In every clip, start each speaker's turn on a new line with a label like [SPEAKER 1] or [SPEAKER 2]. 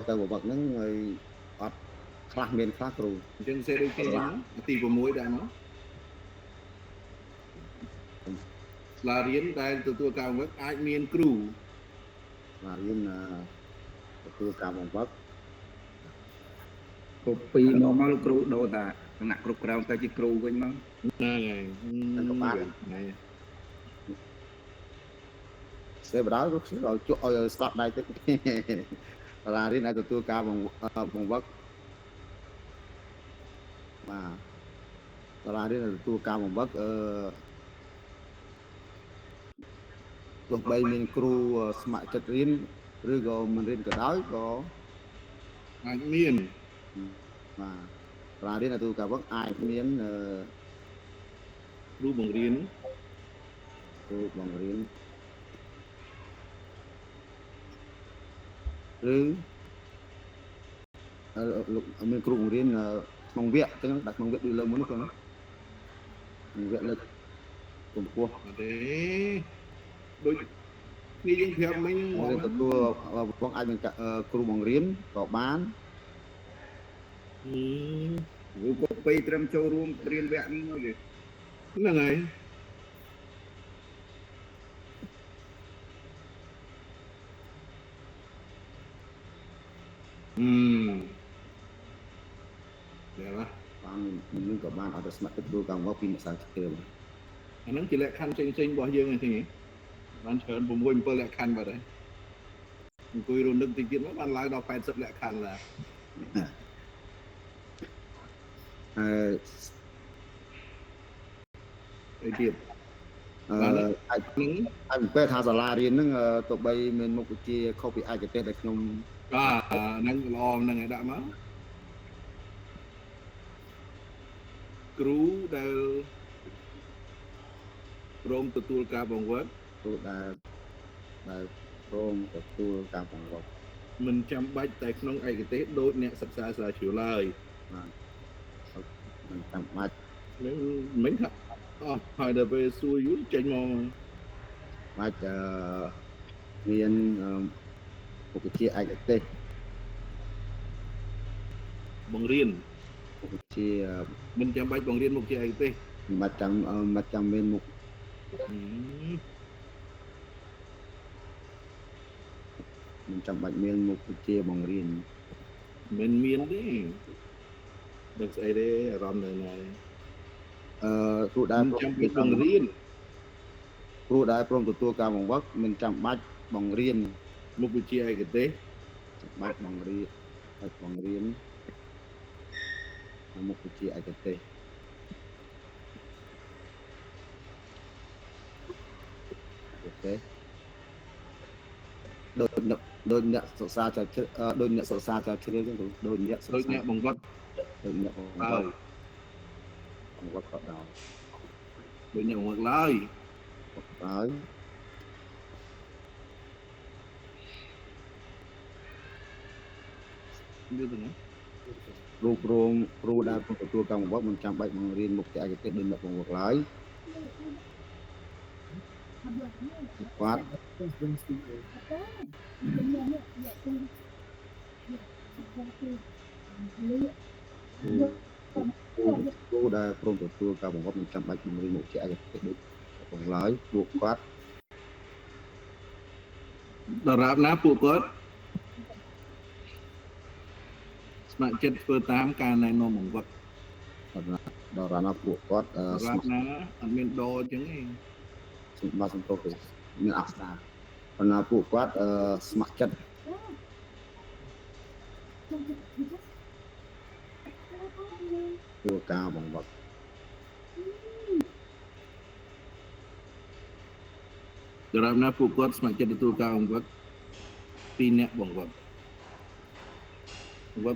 [SPEAKER 1] ទៅបបឹកហ្នឹងហើយអត់ខ្លះមានខ្លះគ្រូ
[SPEAKER 2] អញ្ចឹងសេដូចគ្នាអញ្ចឹងទី6ដែរមកសាលារៀនដែលទទួលការបង្វឹកអាចមានគ្រូ
[SPEAKER 1] សាលារៀនទទួលការបង្វឹក
[SPEAKER 3] គ្រប់ពីមកលោកគ្រូដូរតាគណៈគ្រប់គ្រងទៅជាគ្រូវិញមក
[SPEAKER 2] ហ្នឹងហើយ
[SPEAKER 1] ហ្នឹងក៏បាន
[SPEAKER 2] ហ្នឹង
[SPEAKER 1] សេបដល់គ្រូឲ្យជក់ឲ្យស្ដាប់ដៃទឹកសាលារៀនឲ្យទទួលការបង្វឹកបាទសាលារៀនឲ្យទទួលការបង្វឹកទោះបីមានគ្រូស្ម័គ្រចិត្តរៀនឬក៏មិនរៀនក៏ដោយក៏
[SPEAKER 2] អាចមាន
[SPEAKER 1] បាទសាលារៀនឲ្យទទួលការបង្វឹកអាចមាន
[SPEAKER 2] គ្រូបង្រៀន
[SPEAKER 1] គ្រូបង្រៀនឬលោកមានគ្រូបង្រៀនក្នុងវគ្គទាំងដាក់ក្នុងវគ្គដូចលើមុនហ្នឹងក្នុងវគ្គលើកកម្ពស់
[SPEAKER 2] អត់ទេដូចគ្នាយើងប្រាប់មិញ
[SPEAKER 1] រៀនទទួលបងអាចមានគ្រូបង្រៀនក៏បាន
[SPEAKER 3] គ្រូគ្រប់ពីត្រឹមចូលរួមរៀនវគ្គនេះមកទេ
[SPEAKER 2] ហ្នឹងហើយដែរណា
[SPEAKER 1] បាននឹងក៏បានអត់ទៅស្ម័គ្រចិត្តទទួលកម្មវពីអ្នកសាស្ត្រទេ
[SPEAKER 2] អាហ្នឹងជាលក្ខខណ្ឌផ្សេងៗរបស់យើងហ្នឹងទេបានច្រើន6 7លក្ខខណ្ឌបាត់ហើយអង្គុយរនឹកតិចទៀតមកបានឡើងដល់80លក្ខខណ្ឌឡើយ អីទៀត
[SPEAKER 1] អាចពេលថាសាលារៀនហ្នឹងទោះបីមានមុខវិជ្ជាខុសពីឯកទេសដែលខ្ញុំ
[SPEAKER 2] បាទហ្នឹងល្អហ្នឹងឯងដាក់មកគ្រូដែលព្រមទទួលការបង្វឹក
[SPEAKER 1] គ្រូដែលព្រមទទួលការបង្វឹក
[SPEAKER 2] មិនចាំបាច់តែក្នុងឯកទេសដូចអ្នកសិក្សាសាលាជ្រាវឡើយ
[SPEAKER 1] បាទមិនចាំបាច់
[SPEAKER 2] មិនថាអស់ហើយដល់ពេលសួរយូរចេញមក
[SPEAKER 1] បាច់មានមុខវិជ្ជាឯកទេស
[SPEAKER 2] បង្រៀន
[SPEAKER 1] មុខវិជ្ជា
[SPEAKER 2] មិនចាំបាច់បង្រៀនមុខវិជ្ជាឯកទេស
[SPEAKER 1] មិនចាំមានមុខមិនចាំបាច់មានមុខវិជ្ជាបង្រៀន
[SPEAKER 2] មិនមានទេដឹងស្អីទេអារម្មណ៍នៅណា
[SPEAKER 1] គ្រូដែល
[SPEAKER 2] ចាំបាច់បង្រៀន
[SPEAKER 1] គ្រូដែលព្រមទទួលការបង្វឹកមិនចាំបាច់បង្រៀន
[SPEAKER 2] មុខវិជ្ជាឯកទេស
[SPEAKER 1] បាច់បង្រៀនមុខវិជ្ជាឯកទេសអូខេដូចអ្នកសិក្សាចៅជ្រឿដូចអ្នកសិក្សាចៅជ្រឿចឹងដូចអ្នកបង្វឹកដូចអ្នកបង្វឹកក៏ដោយ
[SPEAKER 2] ដូចអ្នកបង្វឹកឡើយ
[SPEAKER 1] ហើយ
[SPEAKER 2] យល់ទេណា
[SPEAKER 1] គ្រូដែលទទួលការបង្វឹកមិនចាំបាច់បង្រៀនមុខវិជ្ជាឯកទេសដូចអ្នកបង្វឹកឡើយគាត់គ្រូដែលព្រមទទួលការបង្វឹកមិនចាំបាច់បង្រៀនមុខវិជ្ជាឯកទេសដូចបង្ឡើយពួកគាត់
[SPEAKER 2] ដរាបណាពួកគាត់ស្ម័គ្រចិត្តធ្វើតាមការណែនាំបង្វឹក
[SPEAKER 1] ដល់រាល់ណាពួកគាត់
[SPEAKER 2] ដរាបណាអត់មានដអញ្ចឹងទេ
[SPEAKER 1] សម្បត្តិសង្គមទេមានអស្ចារ្យប៉ុន្តែពួកគាត់ស្ម័គ្រចិត្តធ្វើការបង្វឹក
[SPEAKER 2] ដរាបណាពួកគាត់ស្ម័គ្រចិត្តទទួលការបង្វឹកពីអ្នកបង្វឹក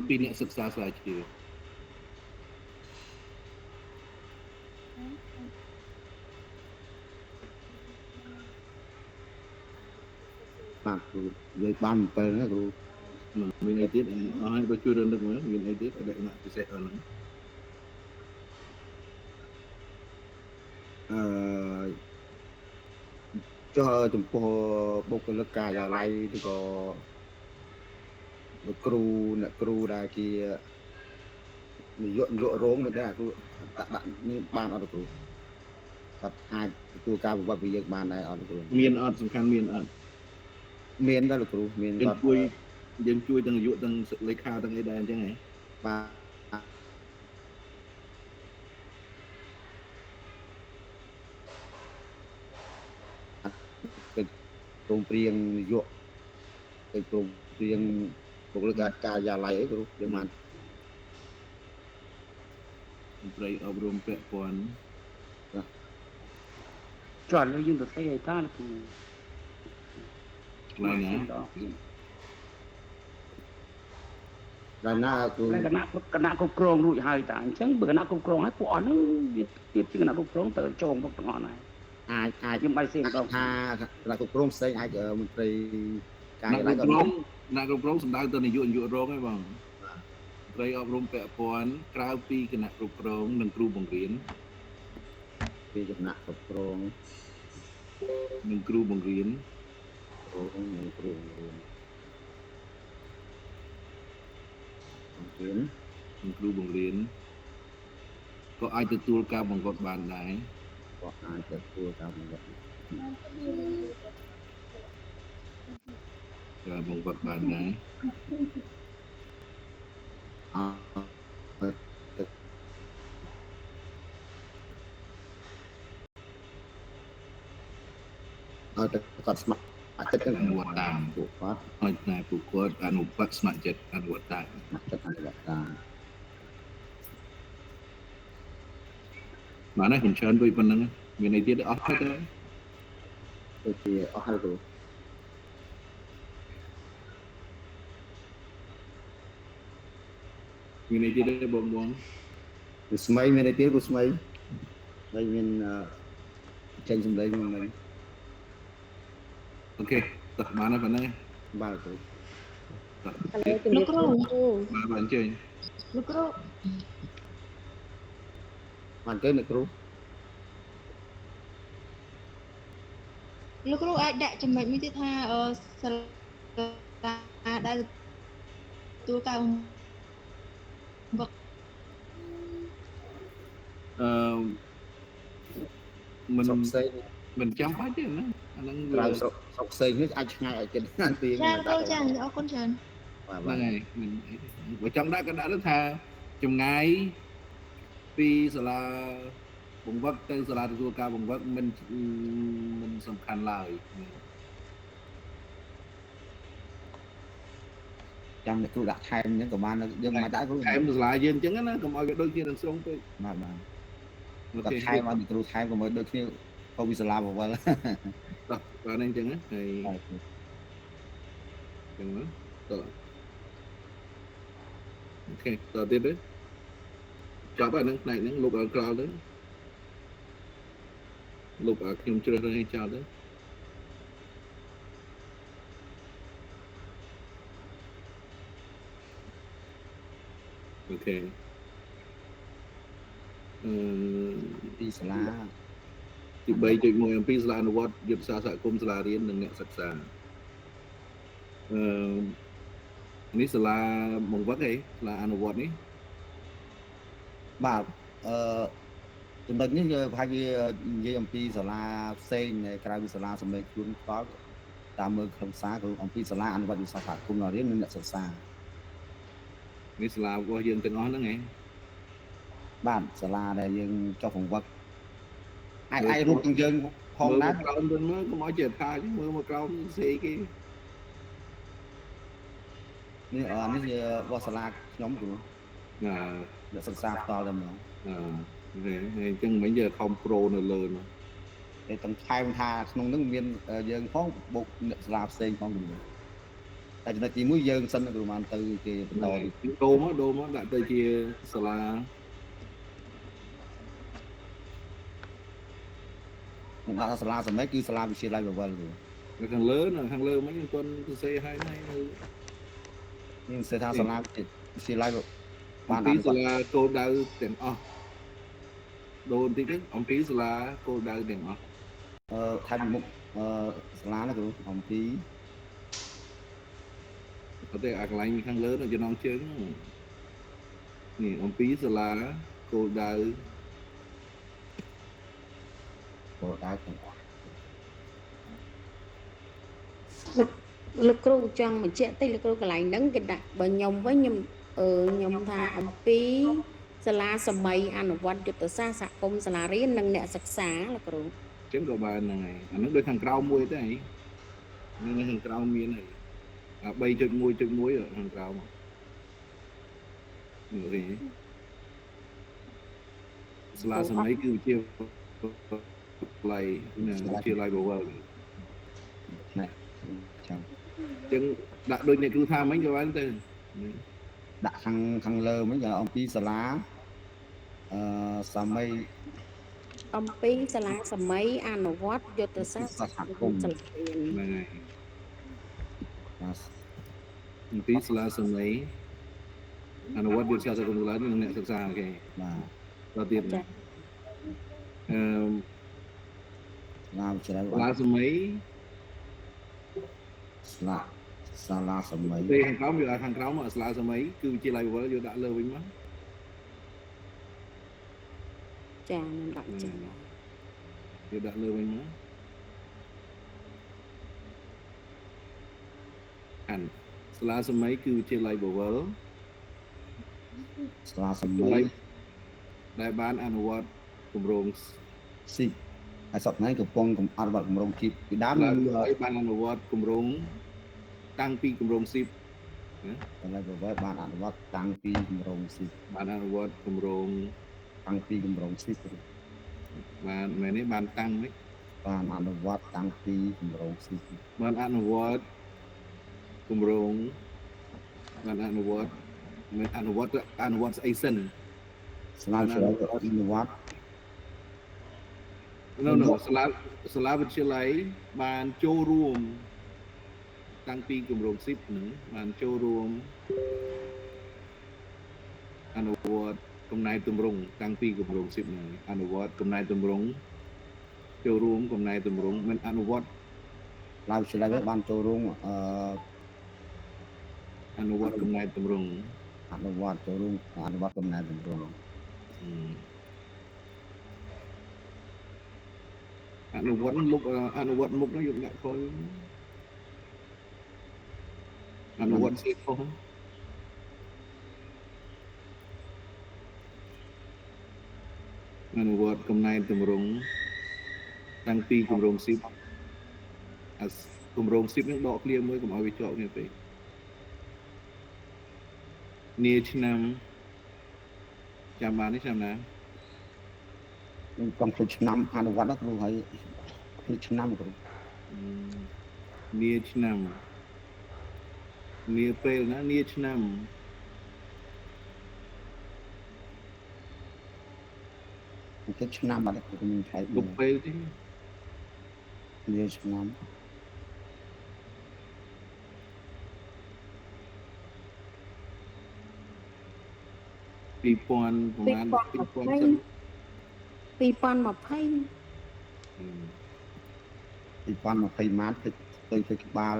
[SPEAKER 2] ពីអ្នកសិក្សាស្រាវជ្រាវ
[SPEAKER 1] បាទគ្រូនិយាយបាន7ណាគ្រូ
[SPEAKER 2] មានអីទៀតអស់ហើយបើជួយរំលឹកមើលមានអីទៀតលក្ខណៈពិសេសអស់ហ្នឹង
[SPEAKER 1] ចុះចំពោះបុគ្គលិកការិយាល័យឬក៏ លោកគ្រូដែលជានាយករោងនៅដែរគ្រូដាក់នេះបានអត់គ្រូគាត់អាចទទួលការវិវត្តពីយើងបានដែរអត់គ្រូ
[SPEAKER 2] មានអត់សំខាន់មានអត់
[SPEAKER 1] មានដែរលោកគ្រូមាន
[SPEAKER 2] គាត់យើងជួយទាំងនាយកទាំងលេខាទាំងអីដែរអញ្ចឹងហ៎
[SPEAKER 1] បាទព្រមព្រៀងនាយកព្រមព្រៀងបុគ្គលិកការិយាល័យអីគ្រូយើងបាន
[SPEAKER 2] ប្រៃអប់រំពាក់ព័ន្ធ
[SPEAKER 4] ចន់យើងទៅស្អីឲ្យតាគ្រូ
[SPEAKER 2] ឡើយណា
[SPEAKER 1] ដល់ណាគ្រូ
[SPEAKER 4] គណៈគ្រប់គ្រងរួចហើយតាអញ្ចឹងបើគណៈគ្រប់គ្រងហើយពួកអស់ហ្នឹងវាទៀតជាគណៈគ្រប់គ្រងទៅចូលមកទាំងអស់ហ្នឹង
[SPEAKER 1] អាច
[SPEAKER 4] ខ្ញុំបាយផ្សេងម្ដង
[SPEAKER 1] ថាគណៈគ្រប់គ្រងផ្សេងអាចមន្ត្រី
[SPEAKER 2] ការងារក៏អ្នកគ្រប់គ្រងសម្ដៅទៅនាយករងហ្នឹងបងប្រៃអប់រំពាក់ព័ន្ធក្រៅពីគណៈគ្រប់គ្រងនិងគ្រូបង្រៀន
[SPEAKER 1] ពីគណៈគ្រប់គ្រង
[SPEAKER 2] និងគ្រូបង្រៀន
[SPEAKER 1] និងគ្រូបង្រៀន
[SPEAKER 2] និងគ្រូបង្រៀនក៏អាចទទួលការបង្វឹកបានដែរ
[SPEAKER 1] ក៏អាចទទួលការបង្វឹក
[SPEAKER 2] បានដែរ
[SPEAKER 1] ឲ្យតែគាត់ស្ម័គ្រចិត្ត
[SPEAKER 2] អនុវត្តតាម
[SPEAKER 1] ពួកគាត់
[SPEAKER 2] ឲ្យតែពួកគាត់អនុវត្តស្ម័គ្រចិត្តអនុវត្តតាម
[SPEAKER 1] ចិត្តអនុវត្តតាម
[SPEAKER 2] បានហើយខ្ញុំច្រើនដូចប៉ុណ្្នឹងមានអីទៀតអស់ទៅ
[SPEAKER 1] ដូចជាអស់ហើយគ្រូ
[SPEAKER 2] មានអីទៀតទេបង
[SPEAKER 1] គ្រូស្មៃមានអីទៀតគ្រូស្មៃហើយមានចេញសម្លេងមកវិញ
[SPEAKER 2] អូខេតោះបានហើយប៉ុណ្ណឹង
[SPEAKER 1] បាទគ្រូ
[SPEAKER 5] លោកគ្រូ
[SPEAKER 2] បាទអញ្ជើញ
[SPEAKER 5] លោកគ្រូ
[SPEAKER 1] បានទៅលោកគ្រូ
[SPEAKER 5] លោកគ្រូអាចដាក់ចំណុចមួយទៀតថាសាលាដែលទទួលការ
[SPEAKER 2] មិនមិនចាំបាច់ទេណាអាហ្នឹង
[SPEAKER 1] ក្រៅស្រុកផ្សេងនេះអាចឆ្ងាយអាចគិតណាទី
[SPEAKER 5] ចាគ្រូចាអរគុណច្រើន
[SPEAKER 2] ហ្នឹងហើយមិនបើចង់ដាក់ក៏ដាក់ទៅថាចម្ងាយពីសាលាបង្វឹកទៅសាលាទទួលការបង្វឹកមិនសំខាន់ឡើយ
[SPEAKER 1] ចាំគ្រូដាក់ថែមអញ្ចឹងក៏បានយើងមិនដាក់គ្រូ
[SPEAKER 2] ថែមសាលាយើងអញ្ចឹងណាកុំឲ្យវាដូចគ្នានឹងស្រុងពេក
[SPEAKER 1] បាទគាត់ថែមឲ្យគ្រូថែមក៏មិនដូចគ្នាក៏វិសាលាបវល
[SPEAKER 2] តោះបានអញ្ចឹងហើយអញ្ចឹងណាតោះអូខេតទៀតទេចប់ហើយនឹងផ្នែកហ្នឹងលុបឲ្យក្រោយទៅលុបឲ្យខ្ញុំជ្រើសរើសឲ្យចោលទៅអូខេ
[SPEAKER 1] ពីសាលា
[SPEAKER 2] ទី 3.1 អំពីសាលាអនុវត្តយុទ្ធសាស្ត្រសហគមន៍សាលារៀននិងអ្នកសិក្សានេះសាលាបង្វឹកឯងសាលាអនុវត្តនេះ
[SPEAKER 1] បាទចំណុចនេះយើងប្រហែលជានិយាយអំពីសាលាផ្សេងក្រៅពីសាលាសម្លេងខ្លួនផ្ទាល់តាមមើលខ្លឹមសារគឺអំពីសាលាអនុវត្តយុទ្ធសាស្ត្រសហគមន៍សាលារៀននិងអ្នកសិក្សា
[SPEAKER 2] នេះសាលារបស់យើងទាំងអស់ហ្នឹងឯង
[SPEAKER 1] បាទសាលាដែលយើងចុះបង្វឹកអាចរូបទាំងយើងផងដែរ
[SPEAKER 2] ក្រោមទៅមើលកុំឲ្យចេះថាមើលមកក្រោមសេគេ
[SPEAKER 1] នេះជារបស់សាលាខ្ញុំគ្រូអ្នកសិក្សាផ្ទាល់តែហ្មង
[SPEAKER 2] ហើយអញ្ចឹងមិញយើងខំប្រូនៅលើនោះ
[SPEAKER 1] តែទាំងថែមថាក្នុងហ្នឹងមានយើងផងបុកអ្នកសាលាផ្សេងផងគ្រូតែចំណុចទី1យើងសិនគ្រូបានទៅគេបន្ត
[SPEAKER 2] ដូរមកដាក់ទៅជាសាលា
[SPEAKER 1] មិនដាក់សាលាសម្លេងគឺសាលាវិទ្យាល័យបវលគ្រូ
[SPEAKER 2] នៅខាងលើមិញគាត់សរសេរឲ្យនៅ
[SPEAKER 1] យើងសរសេរថាសាលាវិទ្យាល័យ
[SPEAKER 2] បានពីសាលាគោលដៅទាំងអស់ដូរបន្តិចទេអំពីសាលាគោលដៅទាំងអស់
[SPEAKER 1] ថែមមុខសាលាណាគ្រូអំពី
[SPEAKER 2] có thể à cái khang lớn ở trên non trứng nè ông pí sờ lá cô đào
[SPEAKER 1] គោលដៅទាំងអស់
[SPEAKER 6] លោកគ្រូចង់បញ្ជាក់តិចលោកគ្រូកន្លែងហ្នឹងគេដាក់បើខ្ញុំវិញខ្ញុំថាអំពីសាលាសម័យអនុវត្តយុទ្ធសាស្ត្រសហគមន៍សាលារៀននិងអ្នកសិក្សាលោកគ្រូ
[SPEAKER 2] ចឹងក៏បានហ្នឹងហើយអានឹងដូចខាងក្រៅមួយទេហីនឹងខាងក្រៅមានហើយអា 3.1.1 ខាងក្រៅមកនេះទេសាលាសម័យគឺជាឡៃណាជាឡៃបវល
[SPEAKER 1] ណែចាំ
[SPEAKER 2] ចឹងដាក់ដូចអ្នកគ្រូថាមិញក៏បានទៅ
[SPEAKER 1] ដាក់ខាងលើមិញអំពីសាលាសម័យ
[SPEAKER 6] អំពីសាលាសម័យអនុវត្តយុទ្ធសាស្ត្រសហគមន៍សាលារៀន
[SPEAKER 2] ហ្នឹងហើយអំពីសាលាសម័យអនុវត្តយុទ្ធសាស្ត្រសហគមន៍សាលារៀននិងអ្នកសិក្សាគេ
[SPEAKER 1] បាទ
[SPEAKER 2] ដល់ទៀត
[SPEAKER 6] ចា៎
[SPEAKER 1] សាលាវិទ្យាល័យ
[SPEAKER 2] សាលាសម័យ
[SPEAKER 1] សាលាសម័យ
[SPEAKER 2] ពេលខាងក្រោមយកខាងក្រោមមកសាលាសម័យគឺវិទ្យាល័យបវរយកដាក់លើវិញមក
[SPEAKER 6] ចា៎ខ្ញុំដាក់ចា៎
[SPEAKER 2] យកដាក់លើវិញមកអានសាលាសម័យគឺវិទ្យាល័យបវរ
[SPEAKER 1] សាលាសម័យ
[SPEAKER 2] ដែលបានអនុវត្តគម្រោង
[SPEAKER 1] ស៊ីហើយសប្តាហ៍នេះកំពុងអនុវត្តគម្រោងជីពពីដើម
[SPEAKER 2] សាលា
[SPEAKER 1] គឺ
[SPEAKER 2] សម័យបានអនុវត្តគម្រោងតាំងពីគម្រោងស៊ីប
[SPEAKER 1] សាលាវិទ្យាល័យបានអនុវត្តតាំងពីគម្រោងស៊ី
[SPEAKER 2] បានអនុវត្តគម្រោង
[SPEAKER 1] តាំងពីគម្រោងស៊ី
[SPEAKER 2] បានមែនទេបានតាំងនេះ
[SPEAKER 1] បានអនុវត្តតាំងពីគម្រោងស៊ី
[SPEAKER 2] បានអនុវត្តគម្រោងបានអនុវត្តមិនអនុវត្តស្អីសិន
[SPEAKER 1] សាលាវិទ្យាល័យអនុវត្ត
[SPEAKER 2] នៅសាលាវិទ្យាល័យបានចូលរួមតាំងពីគម្រោងស៊ីបហ្នឹងបានចូលរួមអនុវត្តកំណែទម្រង់តាំងពីគម្រោងស៊ីបហ្នឹងអនុវត្តកំណែទម្រង់ចូលរួមកំណែទម្រង់មិនអនុវត្ត
[SPEAKER 1] សាលាវិទ្យាល័យបានចូលរួម
[SPEAKER 2] អនុវត្តកំណែទម្រង់
[SPEAKER 1] អនុវត្តចូលរួមអនុវត្តកំណែទម្រង់
[SPEAKER 2] អនុវត្តមុខអនុវត្តមុខនោះយកដាក់ខលអនុវត្តស៊ីខុសអនុវត្តកំណែទម្រង់តាំងពីគម្រោងស៊ីបគម្រោងស៊ីបនឹងដកឃ្លាមួយកុំឲ្យវាជាប់គ្នាពេកនាឆ្នាំចាំបាននេះឆ្នាំណា
[SPEAKER 1] ខ្ញុំកំពុងឆ្នាំអនុវត្តគ្រូហើយគឺឆ្នាំគ្រូ
[SPEAKER 2] នាឆ្នាំនាពេលណានាឆ្នាំ
[SPEAKER 1] គឺឆ្នាំបាត់ខ្ញុំថៃ
[SPEAKER 2] លុបពេលទេ
[SPEAKER 1] វាឆ្នាំ
[SPEAKER 2] 2000ប្រហែល
[SPEAKER 6] 2020
[SPEAKER 1] ម៉ាតទៅក្បាល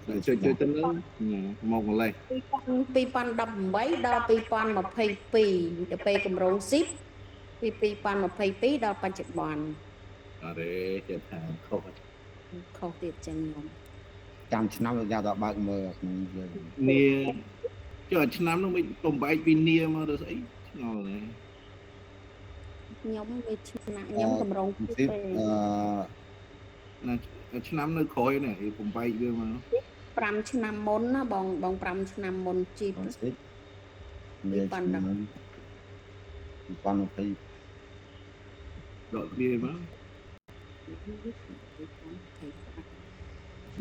[SPEAKER 1] ហើយ
[SPEAKER 2] ជួយទៅលើមកម្លេះ
[SPEAKER 6] 2018ដល់2022ទៅពេលគម្រោងស៊ីបពី2022ដល់បច្ចុប្បន្ន
[SPEAKER 2] អរេចិត្តថាខុស
[SPEAKER 6] ខុសទៀតចឹងខ្ញុំ
[SPEAKER 1] ចាំឆ្នាំយកដល់បើកមើលក្នុងយើង
[SPEAKER 2] នាចុះឆ្នាំនោះមិនបំបែកពីនាមកទៅស្អីឆ្ងល់ទេ
[SPEAKER 6] ខ្ញុំវាឆ្នាំខ្ញុំគម្រោងពី
[SPEAKER 1] ទី
[SPEAKER 6] ពេល
[SPEAKER 2] ណាឆ្នាំនៅក្រោយនេះបំបែកវាមក
[SPEAKER 6] 5ឆ្នាំមុនណាបង5ឆ្នាំមុនជីប
[SPEAKER 1] ស៊ីវាឆ្នាំ2020
[SPEAKER 2] ដកវាមក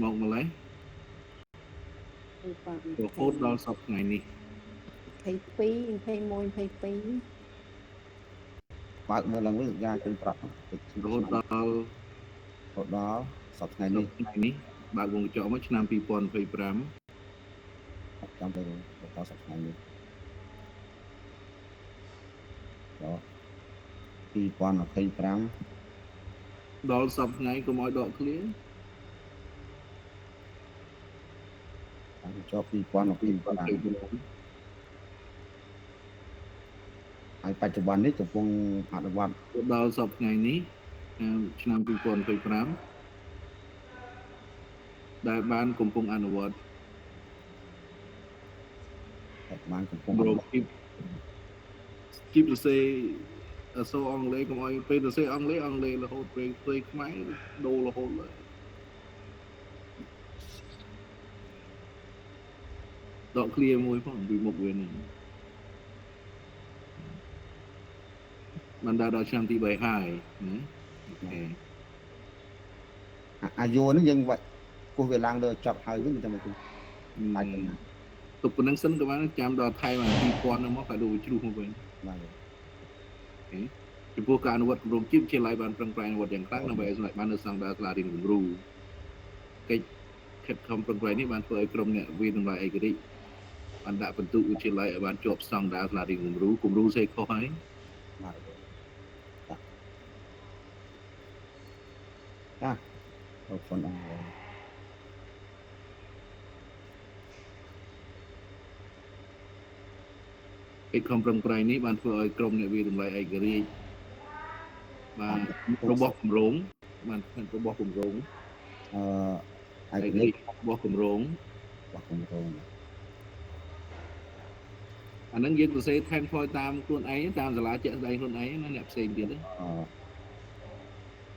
[SPEAKER 2] មកម្លេះរហូតដល់សប្តាហ៍ថ្ងៃនេះ
[SPEAKER 6] 22 21 22
[SPEAKER 1] បើកមើលឡើងវិញយ៉ាគឺប្រាប់
[SPEAKER 2] រហូតដល់
[SPEAKER 1] សប្តាហ៍នេះ
[SPEAKER 2] ថ្ងៃនេះបើកវងកញ្ចក់មកឆ្នាំ2025
[SPEAKER 1] ចាំទៅដល់សប្តាហ៍នេះដល់2025
[SPEAKER 2] ដល់សប្តាហ៍ថ្ងៃកុំឲ្យដកឃ្លា
[SPEAKER 1] 2025 cho pi quan pi
[SPEAKER 2] 2025
[SPEAKER 1] ហើយបច្ចុប្បន្ននេះកំពុងអនុវត្ត
[SPEAKER 2] ដល់សប្តាហ៍ថ្ងៃនេះឆ្នាំ2025ដែលបានកំពុងអនុវត្ត
[SPEAKER 1] បានកំពុង
[SPEAKER 2] រកជីបសរសេរអក្សរអង់គ្លេសកុំឲ្យពេលសរសេរអង់គ្លេសរហូតពេលខ្មែរដូររហូតឡើយដក clear មួយផងពីមុខវានេះបានដល់ឆ្នាំទី3ហើយណាអូខេ
[SPEAKER 1] អាយុនេះយើងគោះវាឡើងលើចប់ហើយវិញតែមិនគោះ
[SPEAKER 2] បាច់ទុកប៉ុណ្្នឹងសិនក៏បានចាំដល់ថៃបាន2000ហ្នឹងមកក៏ដូរជ្រុះមកវិញ
[SPEAKER 1] បាទ
[SPEAKER 2] ចំពោះការអនុវត្តគម្រោងជីវវិទ្យាល័យបានប្រឹងប្រែងអនុវត្តយ៉ាងខ្លាំងដើម្បីឲ្យសម្រេចបាននូវស្តង់ដារសាលារៀនគំរូកិច្ចខិតខំប្រឹងប្រែងនេះបានធ្វើឲ្យក្រុមអ្នកវិទ្យាតម្លៃឯករាជ្យបានដាក់ពិន្ទុវិទ្យាល័យឲ្យបានជាប់ស្តង់ដារសាលារៀនគំរូសេខុសហើយ
[SPEAKER 1] បាទអូខុនអង
[SPEAKER 2] កិច្ចខំប្រឹងប្រែងនេះបានធ្វើឲ្យក្រុមអ្នកវិទ្យាតម្លៃឯករាជ្យបានរបស់គម្រោងបានរបស់គម្រោង
[SPEAKER 1] ឯក
[SPEAKER 2] ឯក
[SPEAKER 1] រា
[SPEAKER 2] រា
[SPEAKER 1] ជ្យ
[SPEAKER 2] ជ្យរបស់គម្រោង
[SPEAKER 1] របស់គម្រោង
[SPEAKER 2] អាហ្នឹងយើងសរសេរថែមថយតាមខ្លួនឯងតាមសាលាជាក់ស្ដែងខ្លួនឯងណាអ្នកផ្សេងទៀតណា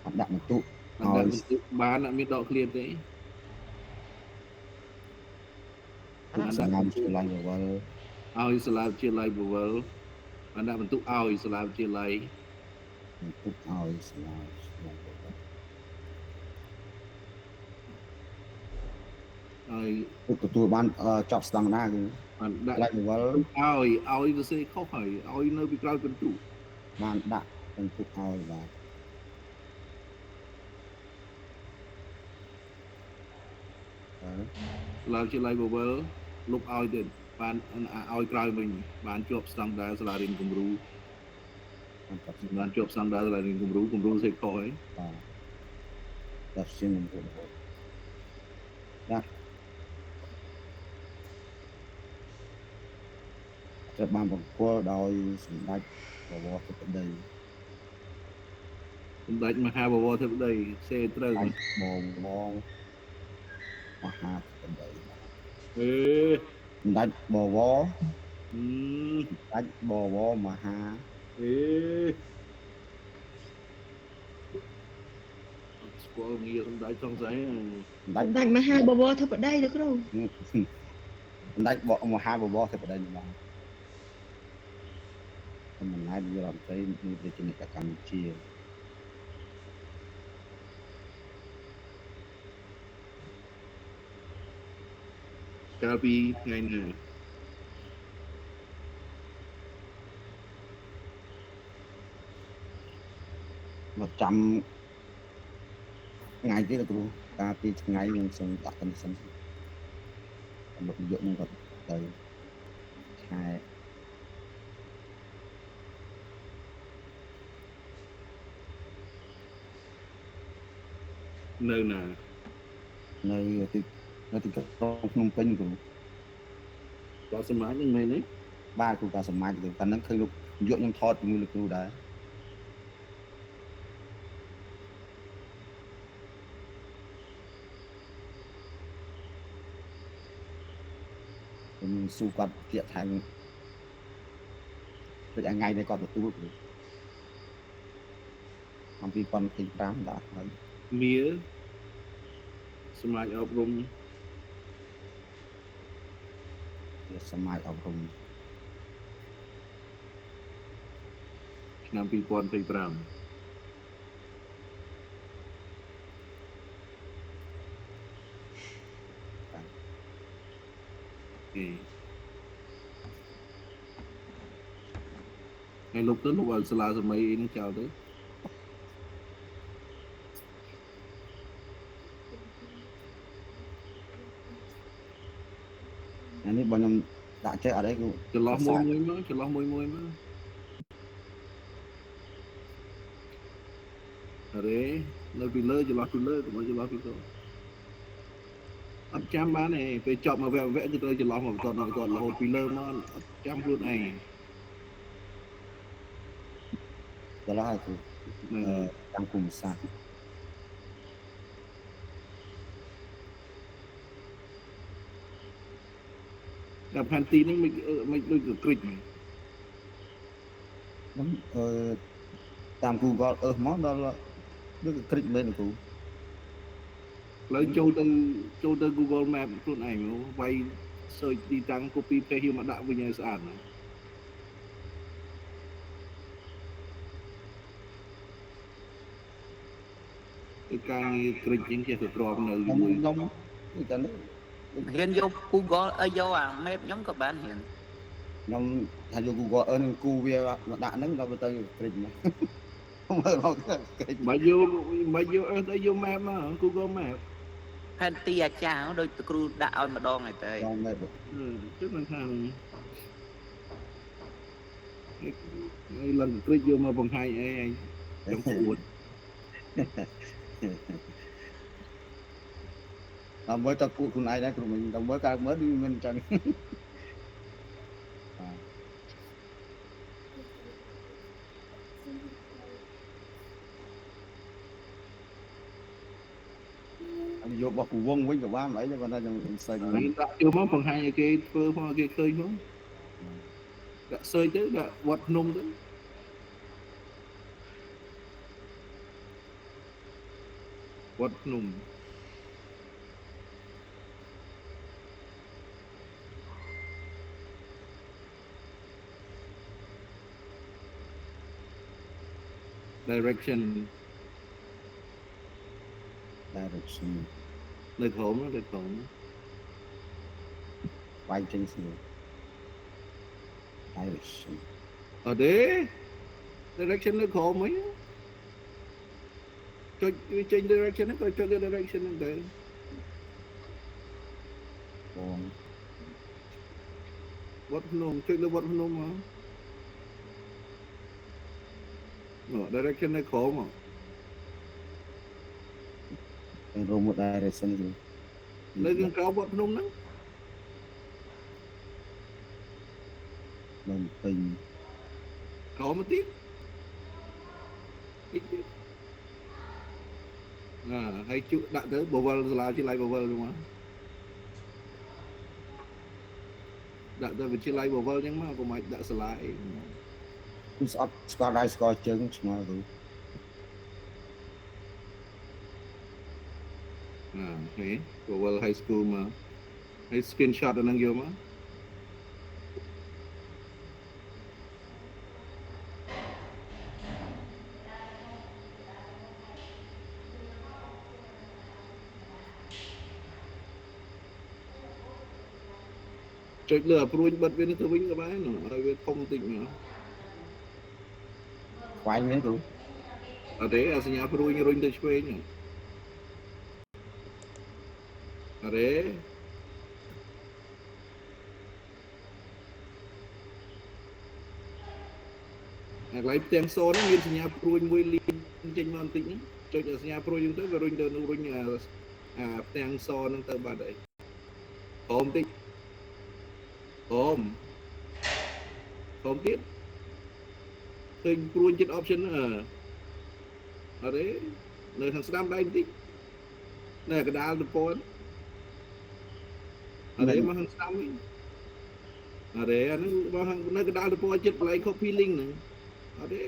[SPEAKER 1] អត់ដាក់បន្ទុក
[SPEAKER 2] អត់ដាក់បន្ទុកបានអត់មានដកឃ្លាទេ
[SPEAKER 1] សាលាវិទ្យាល័យបវល
[SPEAKER 2] ឲ្យសាលាវិទ្យាល័យបវលបានដាក់បន្ទុកឲ្យសាលាវិទ្យាល័យ
[SPEAKER 1] បន្ទុកឲ្យសាលាវិទ្យាល័យបវល
[SPEAKER 2] ឲ្យ
[SPEAKER 1] ទទួលបានចប់ស្តង់ដារគឺ
[SPEAKER 2] បានដាក់
[SPEAKER 1] ល័យបវល
[SPEAKER 2] ឲ្យសរសេរខុសហើយឲ្យនៅពីក្រោយបន្ទុក
[SPEAKER 1] បានដាក់បន្ទុកឲ្យបាទ
[SPEAKER 2] សាលាវិទ្យាល័យបវលលុបឲ្យទៀតបានឲ្យក្រោយវិញបានជាប់ស្តង់ដារសាលារៀនគំរូ បានជាប់ស្តង់ដារសាលារៀនគំរូសេខខុសហើយ
[SPEAKER 1] បាទដល់ជាងនឹងទៅបាទត្រូវបានបង្គាប់ដោយសម្ដេចបវរធិបតី
[SPEAKER 2] សម្ដេចមហាបវរធិបតីសេត្រូវ
[SPEAKER 1] បវរមហាធិបតី
[SPEAKER 2] អេ
[SPEAKER 1] សម្ដេចបវរ
[SPEAKER 2] អឺ
[SPEAKER 1] សម្ដេចបវរមហា
[SPEAKER 2] អេស្គាល់ងារសម្ដេចសង្ស័យ
[SPEAKER 1] សម្ដេច
[SPEAKER 5] ដាច់មហាបវរធិបតីលោកគ្រូ
[SPEAKER 1] សម្ដេចមហាបវរធិបតីបាទអំណាចនាយរដ្ឋមន្ត្រីនៃប្រជាជាតិកម្ពុជា
[SPEAKER 2] កាលពីថ្ងៃណា
[SPEAKER 1] មកចាំថ្ងៃទៀតលោកគ្រូកាលពីថ្ងៃខ្ញុំសូមដាក់កាន់សិនលោកនាយកនឹងគាត់ទៅខែ
[SPEAKER 2] នៅណា
[SPEAKER 1] នៅទីក្រុងភ្នំពេញគ្រូ
[SPEAKER 2] ដល់សមាជនឹងមែនទេ
[SPEAKER 1] បាទគ្រូការសមាជទៅកាលហ្នឹងឃើញលោកនាយកខ្ញុំថតជាមួយលោកគ្រូដែរខ្ញុំសួរគាត់ជាក់ថែមពេលថ្ងៃនេះគាត់ទទួលគ្រូអំពី2025ដាក់ហើយ
[SPEAKER 2] មៀសមាជអប់រំ
[SPEAKER 1] ជាសមាជអប់រំ
[SPEAKER 2] ឆ្នាំ2025 ហើយលោកទៅលោកឲ្យសាលាសម័យនេះចោលទៅ
[SPEAKER 1] អានេះបើខ្ញុំដាក់ចេះអត់អីគ្រូ
[SPEAKER 2] ចន្លោះមួយមកចន្លោះមួយមកអរេនៅពីលើចន្លោះពីលើកុំឲ្យចន្លោះពីក្រោម អត់ចាំបានទេពេលចប់មកវគ្គគឺត្រូវច្រឡំមកបន្តរហូតពីលើមកអត់ចាំខ្លួនឯង
[SPEAKER 1] đó là cái đang cùng xa
[SPEAKER 2] តែផានទីនេះមិនដូចក្រិច
[SPEAKER 1] đúng tam Google món đó là được cái click lên của
[SPEAKER 2] ឥឡូវចូលទៅ Google Map ខ្លួនឯងវាយ search ទីតាំង copy paste យកមកដាក់វិញឲ្យស្អាតណាគឺការងារក្រិចជាងចេះទៅទ្រាំនៅជាមួយ
[SPEAKER 1] nông cái cái đấy
[SPEAKER 7] Hiền vô Google ở vô map giống các bạn hiền.
[SPEAKER 1] nông thay cho Google nên cu bia nó đã nâng đâu tới click mà không phải lo cái click
[SPEAKER 2] មកយកទៅយក map មក Google Map
[SPEAKER 7] Hèn tia cha đôi tụi crew đạo mà đo ngày tới.
[SPEAKER 1] con này
[SPEAKER 2] chứមិនថាឯងlần click យកមកបង្ហាញអីឯងចង់អួត
[SPEAKER 1] mới ta cụ con này đấy của mình đồng mới cả mới đi mình chẳng anh vô bọc quân với cả ba mấy cho con ta chẳng xây
[SPEAKER 2] នេះដាក់យកមកបង្ហាញឲ្យគេធ្វើផងឲ្យគេឃើញផងដាក់ search ទៅដាក់វត្តភ្នំទៅវត្តភ្នំ direction
[SPEAKER 1] direction
[SPEAKER 2] នៅក្រោមនៅក្រោម
[SPEAKER 1] quay trên xuống direction
[SPEAKER 2] អត់ទេ direction នៅក្រោមហីចុចវាចេញ direction ហ្នឹងក៏ចុចលើ direction ហ្នឹងទៅ
[SPEAKER 1] con
[SPEAKER 2] វត្តភ្នំចុចលើវត្តភ្នំមក direction នៅក្រោមមក
[SPEAKER 1] cái room một direction gì
[SPEAKER 2] នៅខាងក្រោមវត្តភ្នំហ្នឹង
[SPEAKER 1] đồng tình
[SPEAKER 2] ក្រោមមកទៀតហើយជក់ដាក់ទៅបវលសាលាវិទ្យាល័យបវលហ្នឹងមកដាក់ទៅវិទ្យាល័យបវលហ្នឹងមកកុំឲ្យដាក់សាលាអី
[SPEAKER 1] cũng score đai score chân mà rồi
[SPEAKER 2] នេះបវល high school មកហើយ screenshot អាហ្នឹងយកមកចុចលើព្រួយបិទវាទៅវិញក៏បានឲ្យវាធំតិចមក
[SPEAKER 1] quay mấy rồi
[SPEAKER 2] អត់ទេសញ្ញាព្រួយរុញទៅឆ្វេងអត់ទេ កន្លែងផ្ទាំងសហ្នឹងមានសញ្ញាព្រួយមួយលីនចេញមកបន្តិចហ្នឹងចុចសញ្ញាព្រួយហ្នឹងទៅវារុញទៅរុញផ្ទាំងសហ្នឹងទៅបាត់ហើយព្រមតិចព្រមទៀតឃើញព្រួយចិត្ត option អត់ទេនៅខាងស្ដាំដៃបន្តិចនៅកណ្ដាលទំព័រអត់ទេមកខាងស្ដាំវិញអត់ទេអាហ្នឹងមកខាងនៅកណ្ដាលទំព័រចិត្តកន្លែង copy link ហ្នឹងអត់ទេ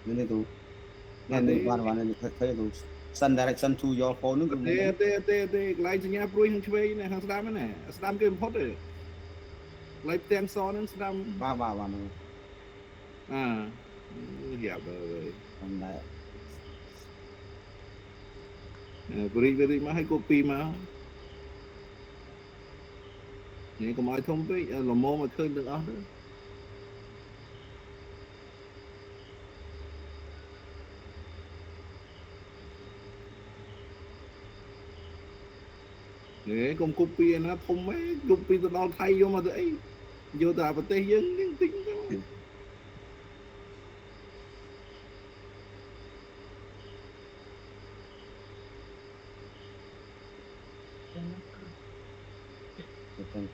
[SPEAKER 1] nên này tôi nghe này bạn này thấy tôi send direction to your phone nữa
[SPEAKER 2] ទេកន្លែងសញ្ញាព្រួយខាងឆ្វេងណាខាងស្ដាំហ្នឹងណាស្ដាំគេបំផុតទេកន្លែងផ្ទាំងសហ្នឹងស្ដាំ
[SPEAKER 1] ba này
[SPEAKER 2] យ៉ាប់ហើយ
[SPEAKER 1] còn lại
[SPEAKER 2] បរិយាមកឲ្យ copy មកនេះកុំឲ្យធំពេកល្មមឲ្យឃើញទាំងអស់ទៅនេះកុំ copy ណាធំហ៎ copy ទៅដល់ថៃយកមកទៅអីយកទៅប្រទេសយើងនេះតិចទៅ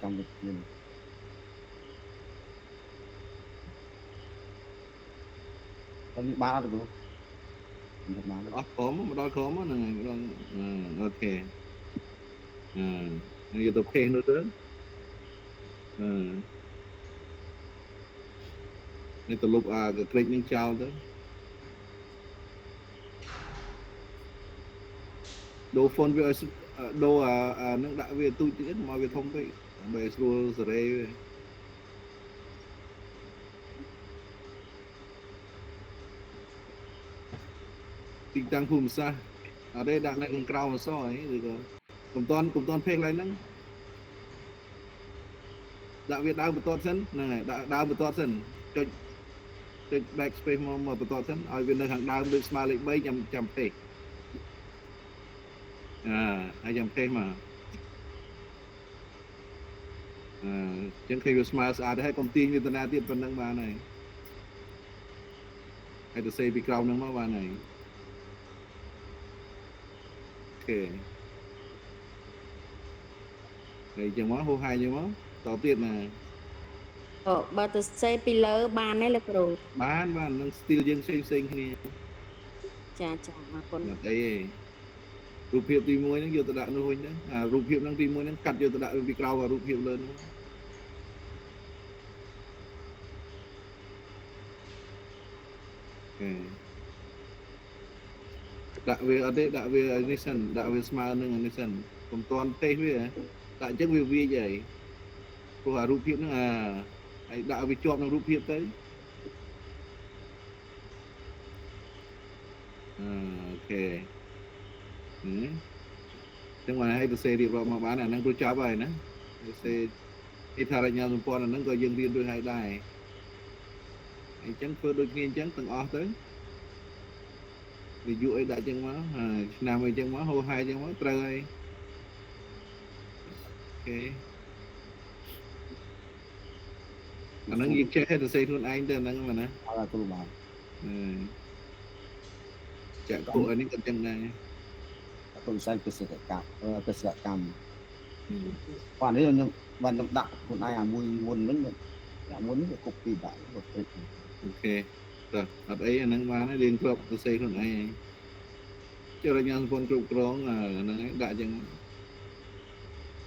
[SPEAKER 1] កម្មវិធីតើមានបានអត់គ្រូមិនបាន
[SPEAKER 2] អស់ក្រុមមកដល់ក្រុមហ្នឹងហើយដល់អូខេនេះទៅពេញនោះទៅនេះទៅលុបអាក្រិចនឹងចោលទៅដូរ phone វាឲ្យដូរអានឹងដាក់វាទូចទៀតមកវាធំពេកដើម្បីស្រួលសេរីវាទីតាំងភូមិសាស្ត្រអត់ទេដាក់នៅខាងក្រៅអសអីឬក៏កុំតន់ពេកឡើយហ្នឹងដាក់វាដើមបន្ទាត់សិនហ្នឹងហើយដាក់ដើមបន្ទាត់សិនចុច backspace មកបន្ទាត់សិនឲ្យវានៅខាងដើមដូចស្មើលេខ3ចាំពេកហើយចាំពេកមកចឹងឃើញវាស្មើស្អាតហើយកុំទាញវាទៅណាទៀតប៉ុណ្្នឹងបានហើយទៅសេពីក្រោមហ្នឹងមកបានហើយអូខេហើយចឹងមកហូរហាយចឹងមកតទៀតណា
[SPEAKER 6] បើទៅសេពីលើបានទេលោកគ្រូ
[SPEAKER 2] បាននឹង style យើងផ្សេងគ្នា
[SPEAKER 6] ចាអរគុណ
[SPEAKER 2] អត់អីទេរូបភាពទី1ហ្នឹងយកទៅដាក់នោះវិញទៅអារូបភាពហ្នឹងទី1ហ្នឹងកាត់យកទៅដាក់ពីក្រៅរូបភាពលើនោះដាក់វាអត់ទេដាក់វានេះសិនដាក់វាស្មើនឹងនេះសិនកុំតន់ទេវាដាក់អញ្ចឹងវាវាយហើយព្រោះអារូបភាពហ្នឹងហើយដាក់វាជាប់នឹងរូបភាពទៅអូខេចឹងមកឲ្យទៅសេរៀបរាប់មកបានអាហ្នឹងព្រោះចាប់ហើយណាទៅសេអ៊ីថារញ្ញាសម្ព័ន្ធអាហ្នឹងក៏យើងរៀនដូចហើយដែរអញ្ចឹងធ្វើដូចគ្នាអញ្ចឹងទាំងអស់ទៅវាយុអីដាក់ចឹងមកឆ្នាំអីចឹងមកហូរហាយចឹងមកត្រូវហើយអូខេអាហ្នឹងយើងចេះទៅសេខ្លួនឯងទៅអាហ្នឹងមកណា
[SPEAKER 1] អត់គ្រូបាន
[SPEAKER 2] ចាក់ពួកនេះក៏ចឹងដែរ
[SPEAKER 1] គុំសាយបេសកកម្មបាទនេះខ្ញុំបានដាក់ខ្លួនឯងអាមួយមុនហ្នឹងអាមួយនេះវាគប់ពីដាក់ទៅព្រឹក
[SPEAKER 2] អូខេតើអត់អីអាហ្នឹងបានហើយរៀនគ្រាប់ទៅសេខ្លួនឯងចរិយាសម្ព័ន្ធគ្រប់គ្រងហ្នឹងហើយដាក់ចឹង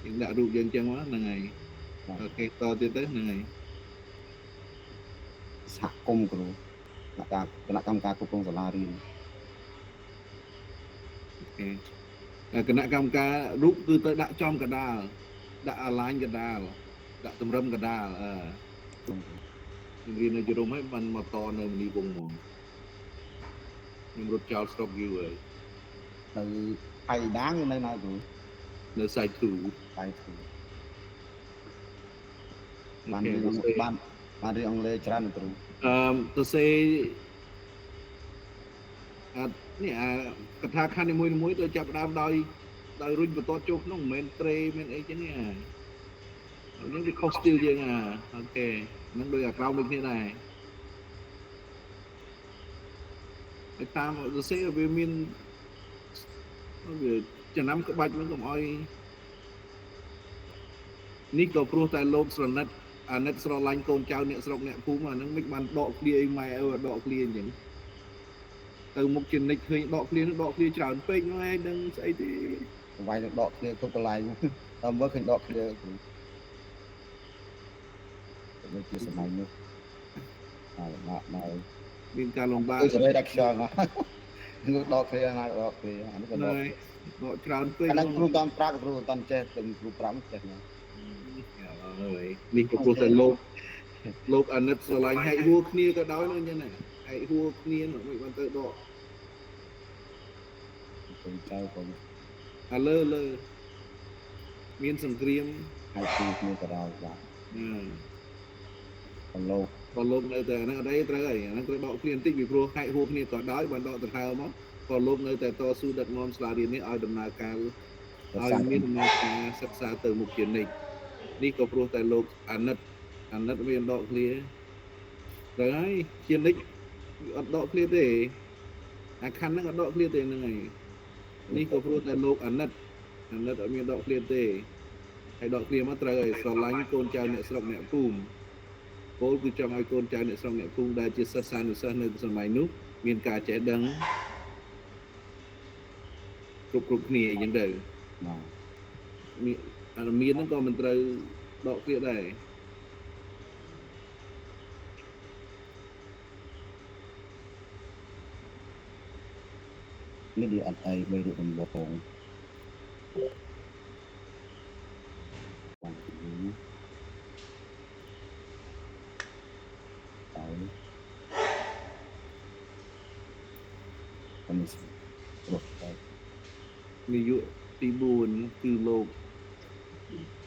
[SPEAKER 2] យើងដាក់រូបយើងចឹងមកហ្នឹងហើយអូខេតទៀតទៅហ្នឹងហើយ
[SPEAKER 1] សហគមន៍គ្រូគណៈកម្មការគ្រប់គ្រងសាលារៀន
[SPEAKER 2] គណៈកម្មការរូបគឺទៅដាក់ចំកដាលដាក់អាឡាញកដាលដាក់តម្រឹមកដាលរៀននៅជរុំហើយបានមកតនៅមនីវងហ្មងខ្ញុំរត់ចោលស្រុកយូរហើយ
[SPEAKER 1] ទៅថៃដាងនៅណាគ្រូ
[SPEAKER 2] នៅសាយធូ
[SPEAKER 1] ថៃធូបានរៀនអង់គ្លេសច្រើនគ្រូ
[SPEAKER 2] ទៅសេនេះកថាខណ្ឌនីមួយទៅចាប់ដើមដោយរុញបន្ទាត់ចូលក្នុងមិនមែនត្រេមិនអីចឹងទេហ្នឹងវាខុស style យើងអូខេហ្នឹងដូចអាក្រោមដូចគ្នាដែរហើយតាមសរសេរវាមានវាចំណាំក្បាច់ហ្នឹងកុំអោយនេះក៏ព្រោះតែលោកស្រណិតអាណិតស្រឡាញ់កូនចៅអ្នកស្រុកអ្នកភូមិអាហ្នឹងមិនបានដកឃ្លាអីម៉ែអើដកឃ្លាអញ្ចឹងទៅមុខជានិចឃើញដកឃ្លាច្រើនពេកហ្នឹងឯងដឹងស្អីទេ
[SPEAKER 1] វាយនឹងដកគ្នាគ្រប់កន្លែងដល់មើលឃើញដកគ្នាគ្រូដូចជាសម័យនោះដល់
[SPEAKER 2] មានការលំបាក
[SPEAKER 1] ដូចសេរីដាក់ខ្យល់នោះដកគ្នាណាដកគ្នាអានេះក៏ដក
[SPEAKER 2] ច្រើនពេក
[SPEAKER 1] អាហ្នឹងគ្រូតាមប្រាក់គ្រូតាមចេះទាំងគ្រូប្រាំចេះណា
[SPEAKER 2] ហើយនេះក៏ព្រោះតែលោកអាណិតស្រឡាញ់ហែកហួរគ្នាក៏ដោយនឹងអញ្ចឹងដែរហែកហួរគ្នាមិនបានទៅដក
[SPEAKER 1] កូនចៅក៏
[SPEAKER 2] អាលើមានសង្គ្រាម
[SPEAKER 1] ហើយគូគ្នាក៏ដល់បាទក៏លោក
[SPEAKER 2] នៅតែហ្នឹងអត់អីត្រូវហើយអាហ្នឹងត្រូវដកគ្នាបន្តិចពីព្រោះហែកហួរគ្នាក៏ដោយបានដកដង្ហើមមកក៏លោកនៅតែតស៊ូដឹកនាំសាលារៀននេះឲ្យដំណើរការឲ្យមានដំណើរការសិក្សាទៅមុខជានិច្ចនេះក៏ព្រោះតែលោកអាណិតមានដកគ្នាត្រូវហើយជានិច្ចអត់ដកគ្នាទេអាខណ្ឌហ្នឹងអត់ដកគ្នាទេហ្នឹងហើយនេះក៏ព្រោះតែលោកអាណិតអត់មានដកគ្នាទេ ហើយដកគ្នាមកត្រូវឲ្យស្រឡាញ់កូនចៅអ្នកស្រុកអ្នកភូមិពលគឺចង់ឲ្យកូនចៅអ្នកស្រុកអ្នកភូមិដែលជាសិស្សានុសិស្សនៅសម័យនោះមានការចេះដឹងគ្រប់គ្នាអញ្ចឹងទៅ
[SPEAKER 1] បាទ
[SPEAKER 2] មានអារមានហ្នឹងក៏មិនត្រូវដកគ្នាដែរ
[SPEAKER 1] នេះវាអត់អីបីរូបដំបងបាទទៅនេះរកទៅ
[SPEAKER 2] នាយកទី4គឺលោក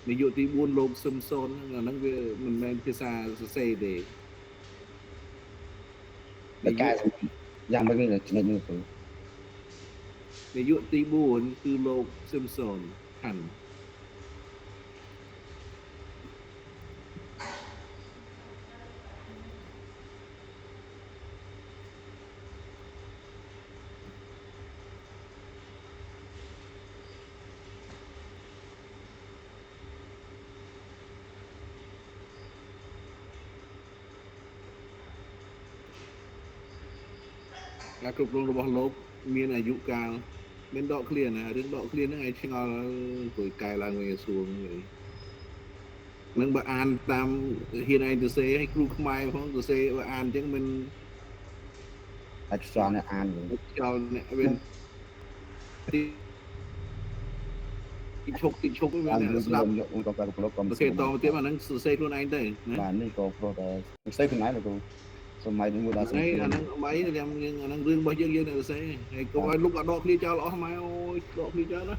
[SPEAKER 2] នាយកទី4លោកស៊ឹមសុនហ្នឹងអាហ្នឹងវាមិនមែនភាសាសរសេរទេ
[SPEAKER 1] តែកែយ៉ាងមិននេះចំណុចនេះគឺ
[SPEAKER 2] នាយកទី4គឺលោកស៊ឹមសុនខាន់ ការគ្រប់គ្រងរបស់លោកមានអាយុកាលមានដកឃ្លាណារឿងដកឃ្លាហ្នឹងឯងឆ្ងល់ព្រោះកែឡើងវិញសួងហ្នឹងបើអានតាមហ៊ានឯងទៅសេឲ្យគ្រូខ្មែរផងទៅសេបើអានអញ្ចឹងមិន
[SPEAKER 1] អាចខ្យល់អ្នកអានវិញ
[SPEAKER 2] ចោលអ្នកវិញទីឈប់វា
[SPEAKER 1] អាន
[SPEAKER 2] ស្ដាប់
[SPEAKER 1] យកអង្គការគ្រប់គ្រង
[SPEAKER 2] សរសេរតទៅទៀតអាហ្នឹងសរសេរខ្លួនឯងទៅណា
[SPEAKER 1] បាទនេះក៏ព្រោះតែផ្សេងខ្លួនឯងលោកសម័យនេះមួយដល់
[SPEAKER 2] ហ្នឹងអាហ្នឹងអីយើងអាហ្នឹងរឿងរបស់យើងនៅសរសេរហើយកុំឲ្យលុបអាដកគ្នាចោលអស់ម៉ែអូយដកគ្នាចោលណា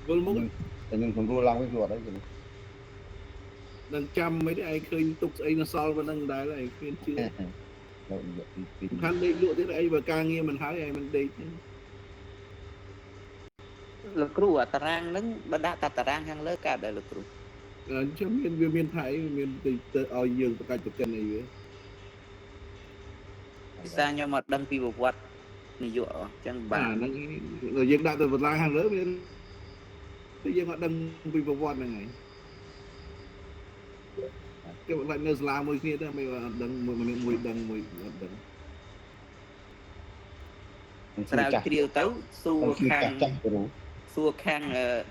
[SPEAKER 2] វិលមុខ
[SPEAKER 1] តែខ្ញុំសម្រួលឡើងវិញព្រោះអត់អីទេ
[SPEAKER 2] នឹងចាំមិនទេឯងឃើញទុកស្អីនៅសល់ប៉ុណ្ណឹងដែរឯងគ្មានជឿ
[SPEAKER 1] លោកយកទី
[SPEAKER 2] សំខាន់ដេកលក់ទៀតឯងបើការងារមិនហើយឯងមិនដេកទេ
[SPEAKER 7] លោកគ្រូអាតារាងហ្នឹងបើដាក់តាតារាងខាងលើកើតដែរលោកគ្រូ
[SPEAKER 2] អញ្ចឹងវាមានថៃមានទៅឲ្យយើងប្រកាច់ប្រកិនអីវា
[SPEAKER 7] ភាសាខ្ញុំអត់ដឹងពីប្រវត្តិនាយកអញ្ចឹងបាទ
[SPEAKER 2] ហ្នឹងយើងដាក់ទៅបន្លាខាងលើវាយើងអត់ដឹងពីប្រវត្តិហ្នឹងឯងគេបន្លាច់នៅសាលាមួយគ្នាទៅមិនអត់ដឹងមួយដឹងមួយអត់ដឹង
[SPEAKER 7] ស្រាវជ្រាវទៅសួរខាង
[SPEAKER 1] ចាស់គ្រូ
[SPEAKER 7] សួរខាង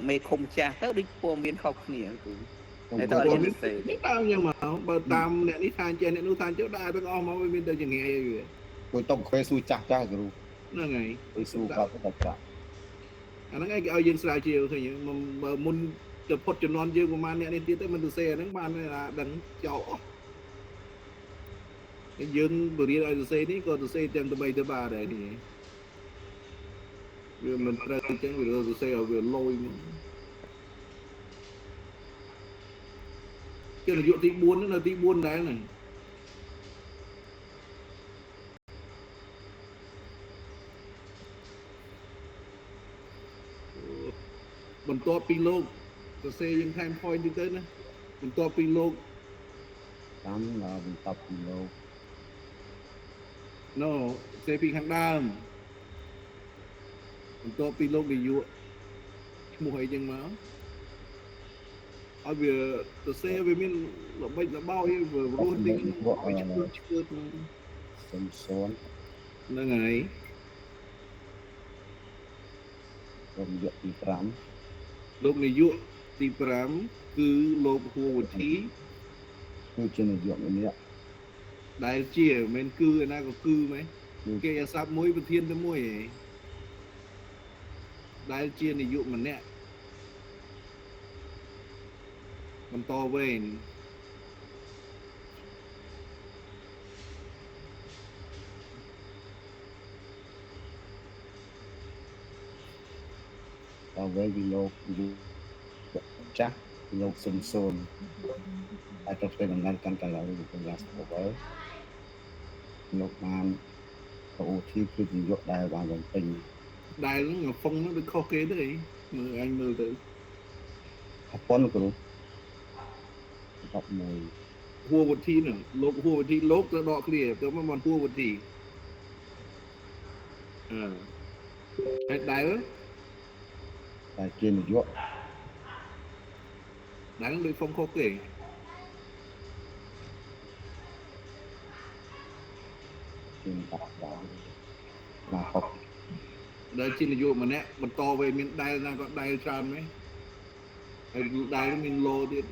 [SPEAKER 7] មេឃុំចាស់ទៅដូចព័ត៌មានខុសគ្នាគ្រូ
[SPEAKER 2] តែតើយើងទៅយ៉ាងមកបើតាមអ្នកនេះថាចេះអ្នកនោះថាចេះដែរទាំងអស់មកវាមានតែចង្ងាយអីវា
[SPEAKER 1] គួយតុកខ្វេស៊ូចាស់ចាស់គ្រូ
[SPEAKER 2] ហ្នឹងហើយ
[SPEAKER 1] ទៅស៊ូគាត់ទៅចាស់
[SPEAKER 2] អាហ្នឹងឯងគេឲ្យយើងស្រាវជ្រាវឃើញបើមុនទៅផុតចំនួនយើងប្រហែលអ្នកនេះទៀតទៅមិនទៅសេអាហ្នឹងបានដឹងចោលអស់យើងបរៀនឲ្យទៅសេនេះក៏ទៅសេទាំងទៅ3ទៅបាដែរនេះវាមិនត្រូវអញ្ចឹងវាទៅសេឲ្យវាលយគេនាយកទី4ហ្នឹងនៅទី4ដែរហ្នឹងបន្ទាប់ពីលោកសរសេរយើងថែម point ទៀតទៅណាបន្ទាប់ពីលោក
[SPEAKER 1] តាមបន្តពីលោក
[SPEAKER 2] no សរសេរពីខាងដើមបន្ទាប់ពីលោកនាយកឈ្មោះអីចឹងមកឲ្យវាសរសេរវាមានល្បិចល្បោយវារស់ទីឈឺ
[SPEAKER 1] សំសន
[SPEAKER 2] ហ្នឹងហើយ
[SPEAKER 1] លោកយកទី
[SPEAKER 2] លោកនាយកទី5គឺលោកហួរវុធី
[SPEAKER 1] 5គឺជានាយកម្នាក់
[SPEAKER 2] ដែលជាមិនគឺឯណាក៏គឺមែនគេអាស័ព្ទមួយប្រធានទៅមួយឯងដែលជានាយកម្នាក់បន្តវេន
[SPEAKER 1] ដល់វិញពីលោកចាស់លោកសំសនអាចទៅធ្វើដំណើរកាន់កាឡាទៅយ៉ាងស្គាល់លោកបានអូទីគឺនាយកដែលបានបំពេញ
[SPEAKER 2] ដែលហ្នឹងហ្វុងហ្នឹងដូចខុសគេទៅមើលអញមើលទៅ
[SPEAKER 1] អប៉ុនគ្រូ11
[SPEAKER 2] ហួរវុធីហ្នឹងលោកហួរវុធីលោកទៅដកគ្នាទៅមកហួរវុធីហើយដែល
[SPEAKER 1] តែជានាយក
[SPEAKER 2] ដែលដូចហ្វុំខុសគេ
[SPEAKER 1] ជាបាក់ដល់ណាហុក
[SPEAKER 2] ដែលជានាយកម្នាក់បន្តវេនមានដែលណាក៏ដែលច្រើនមែនហើយដែលមានលោទៀត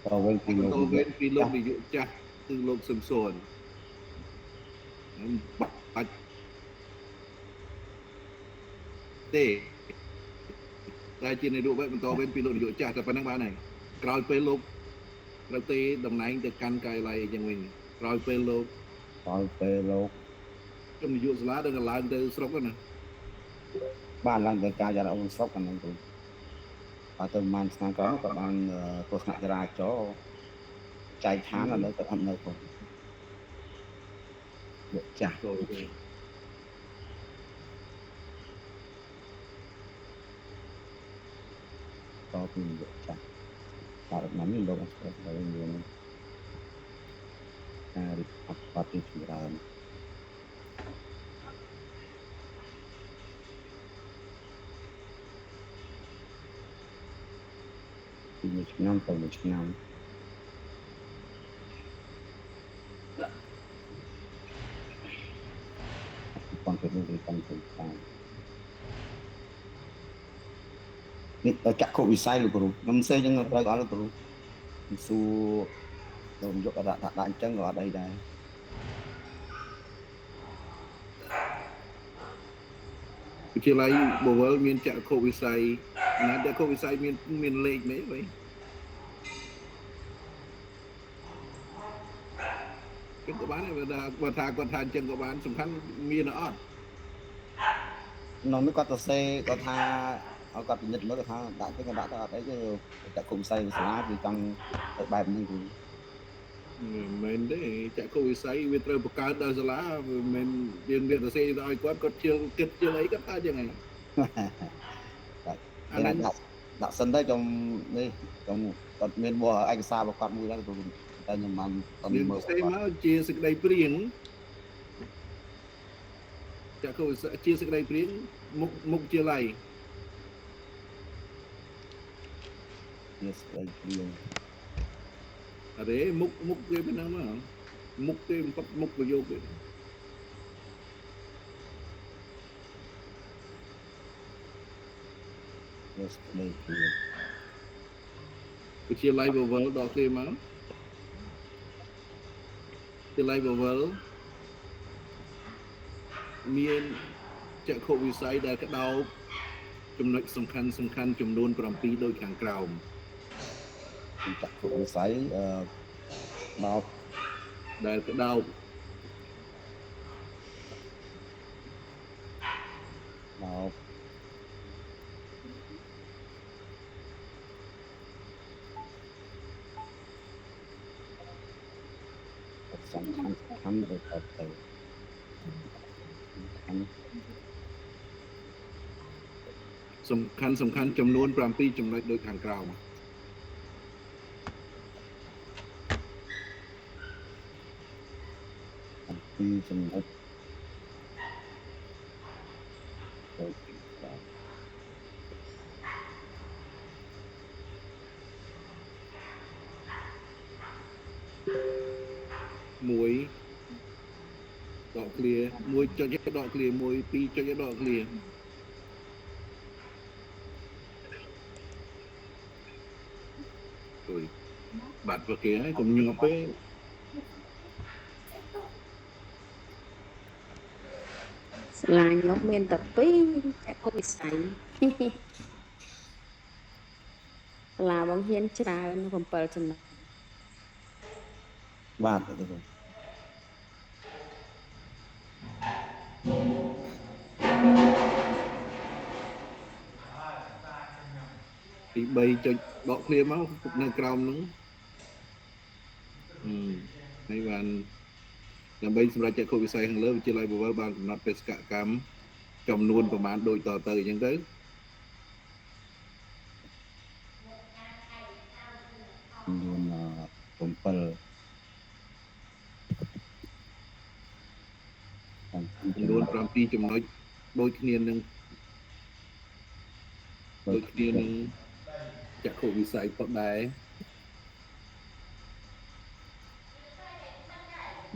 [SPEAKER 1] តវិញពី
[SPEAKER 2] ប
[SPEAKER 1] លោក
[SPEAKER 2] ន្តវេនពីលោកនាយកចាស់គឺលោកសឹមសួនបាច់ទេតែជានាយកបន្តវេនពីលោកនាយកចាស់តែប៉ុណ្្នឹងបានហើយក្រោយពេលលោកត្រូវទេតំណែងទៅកាន់កាយឡៃអីចឹងវិញក្រោយពេលលោក
[SPEAKER 1] ដល់ពេលលោក
[SPEAKER 2] ជំនាយកសាលាដល់ឡើងទៅស្រុកណា
[SPEAKER 1] បានឡើងទៅការចារអូនស្រុកអាហ្នឹងទៅអត់ទៅបានឆ្នាំក្រោយក៏បានទស្សនចរាចរណ៍ចែកឋានឥឡូវទៅអត់នៅផងយកចាស់
[SPEAKER 2] ចូលទៅ
[SPEAKER 1] តពីយកចាស់បាទមិនមានលោកអត់ស្គាល់តែមានការរិះអត់បាត់ពីច្រើនពីមួយឆ្នាំទៅមួយឆ្នាំប៉ុន្តែនេះគឺកាន់តែតាមនេះចក្ខុវិស័យលោកគ្រូខ្ញុំសេចឹងត្រូវអត់លោកគ្រូសួរទៅយកដាក់អញ្ចឹងក៏អត់អីដែរ
[SPEAKER 2] វិទ្យាល័យបវលមានចក្ខុវិស័យណាចក្ខុវិស័យមានលេខមែនវិញគេក៏បានបើថាគាត់ថាអញ្ចឹងក៏បានសំខាន់មានអត់
[SPEAKER 1] នោះនេះគាត់ទៅសេគាត់ថាឲ្យគាត់ពិនិត្យមើលគាត់ថាដាក់ទៅក៏ដាក់ទៅអត់អីទេតែគុំផ្សាយសាលាគឺចង់ទៅបែបនេះគឺ
[SPEAKER 2] មែនទេចក្ខុវិស័យវាត្រូវបង្កើតដល់សាលាមិនមានវាទៅសេឲ្យគាត់ជឿគិតជឿអីគាត់ថាយ៉ាងហ្នឹង
[SPEAKER 1] អានេះដាក់សិនទៅខ្ញុំនេះខ្ញុំគាត់មានបោះឯកសាររបស់គាត់មួយដែរតែខ្ញុំបានអត់
[SPEAKER 2] មាន
[SPEAKER 1] មើល
[SPEAKER 2] ផ្សេងមកជាសេចក្តីព្រៀងចក្ខុវិស័យជាសេចក្តីព្រៀងមុខជាឡៃ
[SPEAKER 1] ជាស្ដីព្រៀង
[SPEAKER 2] អរេមុខគេប៉ុណ្ណឹងមកមុខគេមុខប្រយោគគេ
[SPEAKER 1] ជាស្ដីព្រៀង
[SPEAKER 2] វិទ្យាល័យបវលដកគ្នាមកវិទ្យាល័យបវលមានចក្ខុវិស័យដែលក្តោបចំណុចសំខាន់ចំនួន7ដូចខាងក្រោម
[SPEAKER 1] ចក្ខុវិស័យដល់
[SPEAKER 2] ដែលក្តោប
[SPEAKER 1] ដល់សំខាន់ទៅទៅ
[SPEAKER 2] សំខាន់ចំនួន7ចំណុចដូចខាងក្រោម
[SPEAKER 1] ពីចំណុចទៅដល់
[SPEAKER 2] មួយដកឃ្លាមួយចុចដកឃ្លាមួយពីរចុចដកឃ្លាអុយបាត់ប្រគេហើយកុំញ័រពេក
[SPEAKER 6] សាលាខ្ញុំមានតែ2ចក្ខុវិស័យ សាលាបង្រៀនច្រើន7ចំណុច
[SPEAKER 1] បាទទៅទៅ
[SPEAKER 2] ទី3ចុចដកឃ្លាមកនៅក្រោមហ្នឹងហើយបានដើម្បីសម្រាប់ចក្ខុវិស័យខាងលើវិទ្យាល័យបវលបានកំណត់បេសកកម្មចំនួនប្រមាណដូចតទៅអញ្ចឹងទៅ
[SPEAKER 1] ចំនួន7
[SPEAKER 2] ចំនួន7ចំណុចដូចគ្នានឹងច ចក្ខុវិស័យផងដែរ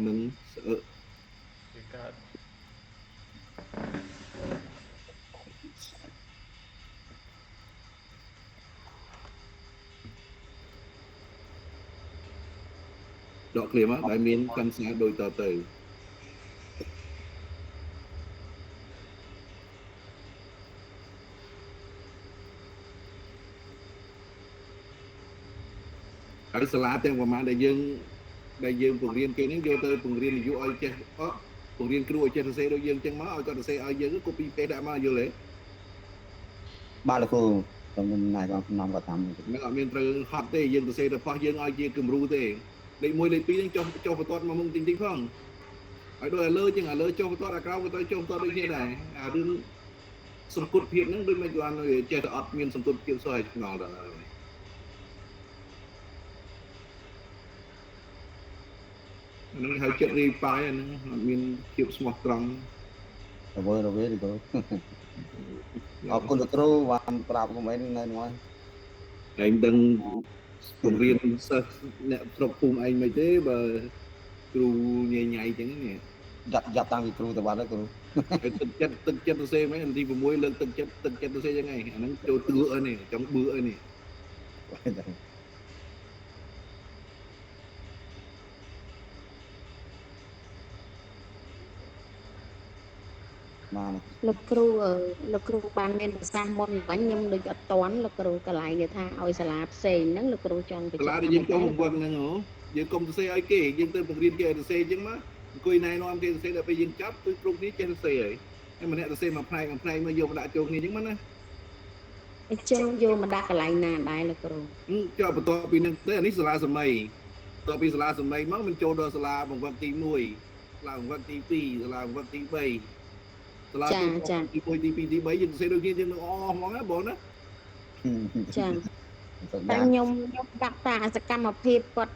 [SPEAKER 2] នឹងស្អឺ
[SPEAKER 8] វាកើត
[SPEAKER 2] ដកឃ្លាមកដែលមានកម្មសារដូចតទៅហើយសាលាទាំងប្រមាណដែលយើងបង្រៀនគេនេះយកទៅបង្រៀនអាយុឲ្យចេះបង្រៀនគ្រូឲ្យចេះសរសេរដូចយើងចឹងមកឲ្យគាត់សរសេរឲ្យយើង copy paste ដាក់មកយល់ទេ
[SPEAKER 1] បាទលោកគ្រូខ្ញុំណាយគាត់នាំគាត់តាម
[SPEAKER 2] មិនអត់មានត្រូវហត់ទេយើងសរសេរទៅប៉ះយើងឲ្យជាគំរូទេលេខ1លេខ2នឹងចុះបន្ទាត់មកមុខតិចតិចផងហើយដូចឥឡូវចឹងឥឡូវចុះបន្ទាត់អាក្រោមក៏ទៅចុះបន្ទាត់ដូចគ្នាដែរអារឿងសង្កត់ភាពហ្នឹងដូចមិនគាត់ចេះតែអត់មានសង្កត់ភាពសោះឲ្យឆ្ងល់ដល់ហើយនឹងហៅចិត្តរីប៉ាយអាហ្នឹងអត់មានភាពស្មោះត្រង់
[SPEAKER 1] ទៅវើទៅវាទៅអរគុណលោកគ្រូបានប្រាប់ខ្ញុំឯងនៅហ្នឹង
[SPEAKER 2] ឯងដឹងបង្រៀនសិស្សអ្នកស្រុកភូមិឯងមិនទេបើគ្រូញ៉ៃញ៉ៃចឹងនេះ
[SPEAKER 1] យ៉ាប់តាំងពីគ្រូទៅបាត់ហើយគ្រូ
[SPEAKER 2] ហើយទឹកចិត្តសរសេរមិនទី6លើកទឹកចិត្តសរសេរចឹងឯងអាហ្នឹងចូលទឿអីនេះចង់បឺអីនេះ
[SPEAKER 1] បាន
[SPEAKER 6] លោកគ្រូបានមានប្រសាសន៍មុនវិញខ្ញុំដូចអត់តន់លោកគ្រូកន្លែងថាឲ្យសាលាផ្សេងហ្នឹងលោកគ្រូចង់បញ្ជាក់
[SPEAKER 2] សាលាដែលយើងចូលបង្វឹកហ្នឹងហ៎យើងកុំសរសេរឲ្យគេយើងទៅបង្រៀនគេឲ្យសរសេរចឹងមកអង្គុយណែនាំគេសរសេរដល់ពេលយើងចាប់គឺគ្រប់គ្នាចេះសរសេរហើយម្នាក់សរសេរមួយផ្នែកមកយកមកដាក់ចូលគ្នាចឹងមកណា
[SPEAKER 6] អញ្ចឹងយកមកដាក់កន្លែងណាដែរលោកគ្រូ
[SPEAKER 2] ចុះបន្ទាប់ពីហ្នឹងទៅអានេះសាលាសម័យបន្ទាប់ពីសាលាសម័យមកមិនចូលដល់សាលាបង្វឹកទី1សាលាបង្វឹកទី2សាលាបង្វឹកទី3 សាលាទី1ទី2ទី3យើងសរសេរដូចគ្នាយើងនឹងអស់ហ្មងណាបងណា
[SPEAKER 6] ចាតែខ្ញុំដាក់តាសកម្មភាពគាត់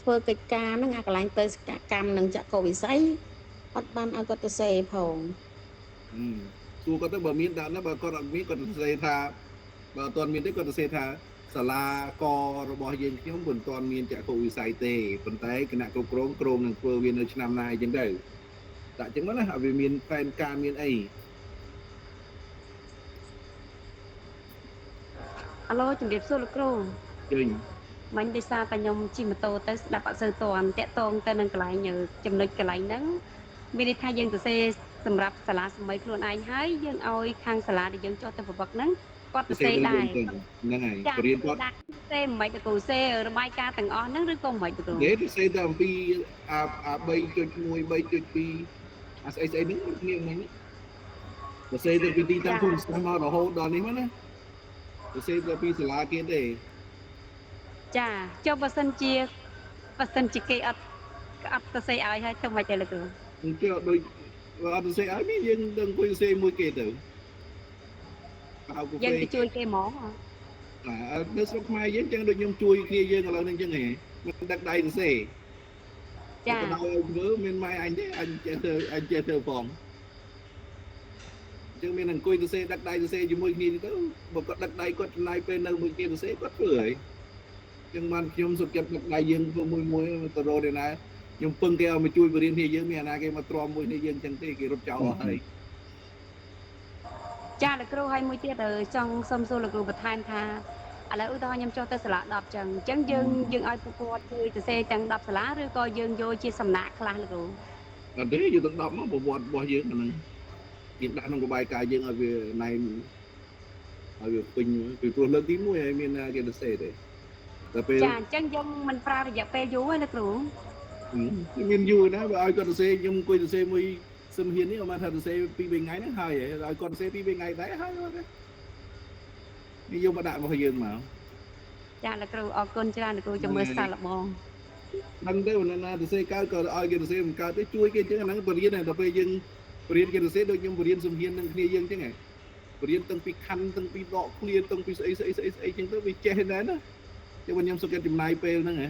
[SPEAKER 6] ធ្វើកិច្ចការហ្នឹងអាកន្លែងទៅសកម្មនឹងចក្ខុវិស័យអត់បានឲ្យគាត់ទៅសេផង
[SPEAKER 2] សួរគាត់ទៅបើមានដាក់ណាបើគាត់អត់មានគាត់សរសេរថាបើអត់ទាន់មានទេគាត់សរសេរថាសាលាករបស់យើងខ្ញុំមិនទាន់មានចក្ខុវិស័យទេប៉ុន្តែគណៈគ្រប់គ្រងក្រុមនឹងធ្វើវានៅឆ្នាំណាអញ្ចឹងទៅដាក់អញ្ចឹងមកណាឲ្យវាមានផែនការមានអី
[SPEAKER 9] អាឡូជំរាបសួរលោកគ្រូ
[SPEAKER 2] ឃើញ
[SPEAKER 9] មិញដោយសារតែខ្ញុំជិះម៉ូតូទៅស្ដាប់អត់សូវទាន់តាក់ទងទៅនឹងកន្លែងចំណុចកន្លែងហ្នឹងមានន័យថាយើងសរសេរសម្រាប់សាលាសម័យខ្លួនឯងហើយយើងឲ្យខាងសាលាដែលយើងចុះទៅប្រវឹកហ្នឹងគាត់សរសេរដែរ
[SPEAKER 2] ហ្នឹងហើយបរៀនគាត់
[SPEAKER 9] ដាក់សរសេរមិនខ្មិចទៅគ្រូសរសេររបាយការណ៍ទាំងអស់ហ្នឹងឬក៏មិនទៅគ្រូ
[SPEAKER 2] ទេសរសេរតែអំពីអា 3.1 3.2 អាស្អីហ្នឹងគ្នាមិញសរសេរទៅពីទីតាំងភូមិសាស្ត្រមករហូតដល់នេះមកណាសរសេរទៅពីសាលាគេទេ
[SPEAKER 9] ចាចុះបើសិនជាគេអត់សរសេរឲ្យហើយទៅមិនទៅលោកគ្រូ
[SPEAKER 2] អញ្ចឹងដូចអត់សរសេរឲ្យនេះយើងនឹងអង្គុយសរសេរមួយគេទៅហៅគូ
[SPEAKER 9] យើង
[SPEAKER 2] ពេ
[SPEAKER 9] ទៅជួយគេហ្មង
[SPEAKER 2] នៅស្រុកខ្មែរយើងចឹងដូចខ្ញុំជួយគ្នាយើងឥឡូវនេះចឹងហ៎មិនដឹកដៃសរសេរ
[SPEAKER 9] ចា
[SPEAKER 2] បើដល់ឲ្យធ្វើមានម៉ែអញទេអញចេះធ្វើផងចឹងមានអង្គុយសរសេរដឹកដៃសរសេរជាមួយគ្នាទៅបើគាត់ដឹកដៃគាត់ចំណាយពេលនៅមួយគេសរសេរគាត់ធ្វើហើយចឹងបានខ្ញុំសុខចិត្តដឹកដៃយើងធ្វើមួយទៅរកទេណាខ្ញុំពឹងគេឲ្យមកជួយបរិញ្ញាយើងមានអាណាគេមកទ្រាំមួយនេះយើងចឹងទេគេរត់ចោលអស់ហើយ
[SPEAKER 9] ចាលោកគ្រូហើយមួយទៀតចង់សុំសួរលោកគ្រូបន្ថែមថាឥឡូវឧទាហរណ៍ខ្ញុំចុះទៅសាលា10ចឹងយើងឲ្យពួកគាត់ជួយសរសេរទាំង10សាលាឬក៏យើងយកជាសំណាក់ខ្លះលោកគ្រូ
[SPEAKER 2] អត់ទេយើងទាំង10មកប្រវត្តិរបស់យើងអាហ្នឹងយើងដាក់ក្នុងរបាយការណ៍យើងឲ្យវាណែនឲ្យវាពេញពីព្រោះលើកទី1ហើយមានគេសរសេរទេតែពេល
[SPEAKER 9] ចាអញ្ចឹងយើងមិនប្រើរយៈពេលយូរទេលោកគ្រូ
[SPEAKER 2] មានយូរណាស់បើឲ្យគាត់សរសេរខ្ញុំអង្គុយសរសេរមួយសឹមហ៊ាននេះអត់មកថាសរសេរ2 3ថ្ងៃហ្នឹងហើយឲ្យគាត់សរសេរ2 3ថ្ងៃដែរហើយអត់ទេនេះយកមកដាក់របស់យើងមក
[SPEAKER 9] ចាលោកគ្រូអរគុណច្រើនលោកគ្រូចាំមើលសាកល្បង
[SPEAKER 2] ដឹងទៅណាសរសេរកើតក៏ឲ្យគេសរសេរមិនកើតទេជួយគេអញ្ចឹងអាហ្នឹងបរៀនដល់ពេលយើងបរៀនគេសរសេរដូចខ្ញុំបរៀនសឹមហ៊ាននឹងគ្នាយើងអញ្ចឹងហ៎បរៀនតាំងពីខណ្ឌតាំងពីដកឃ្លាតាំងពីស្អីអញ្ចឹងទៅវាចេះដែរណាតែខ្ញុំសុខចិត្តចំណាយពេលហ្នឹងហ៎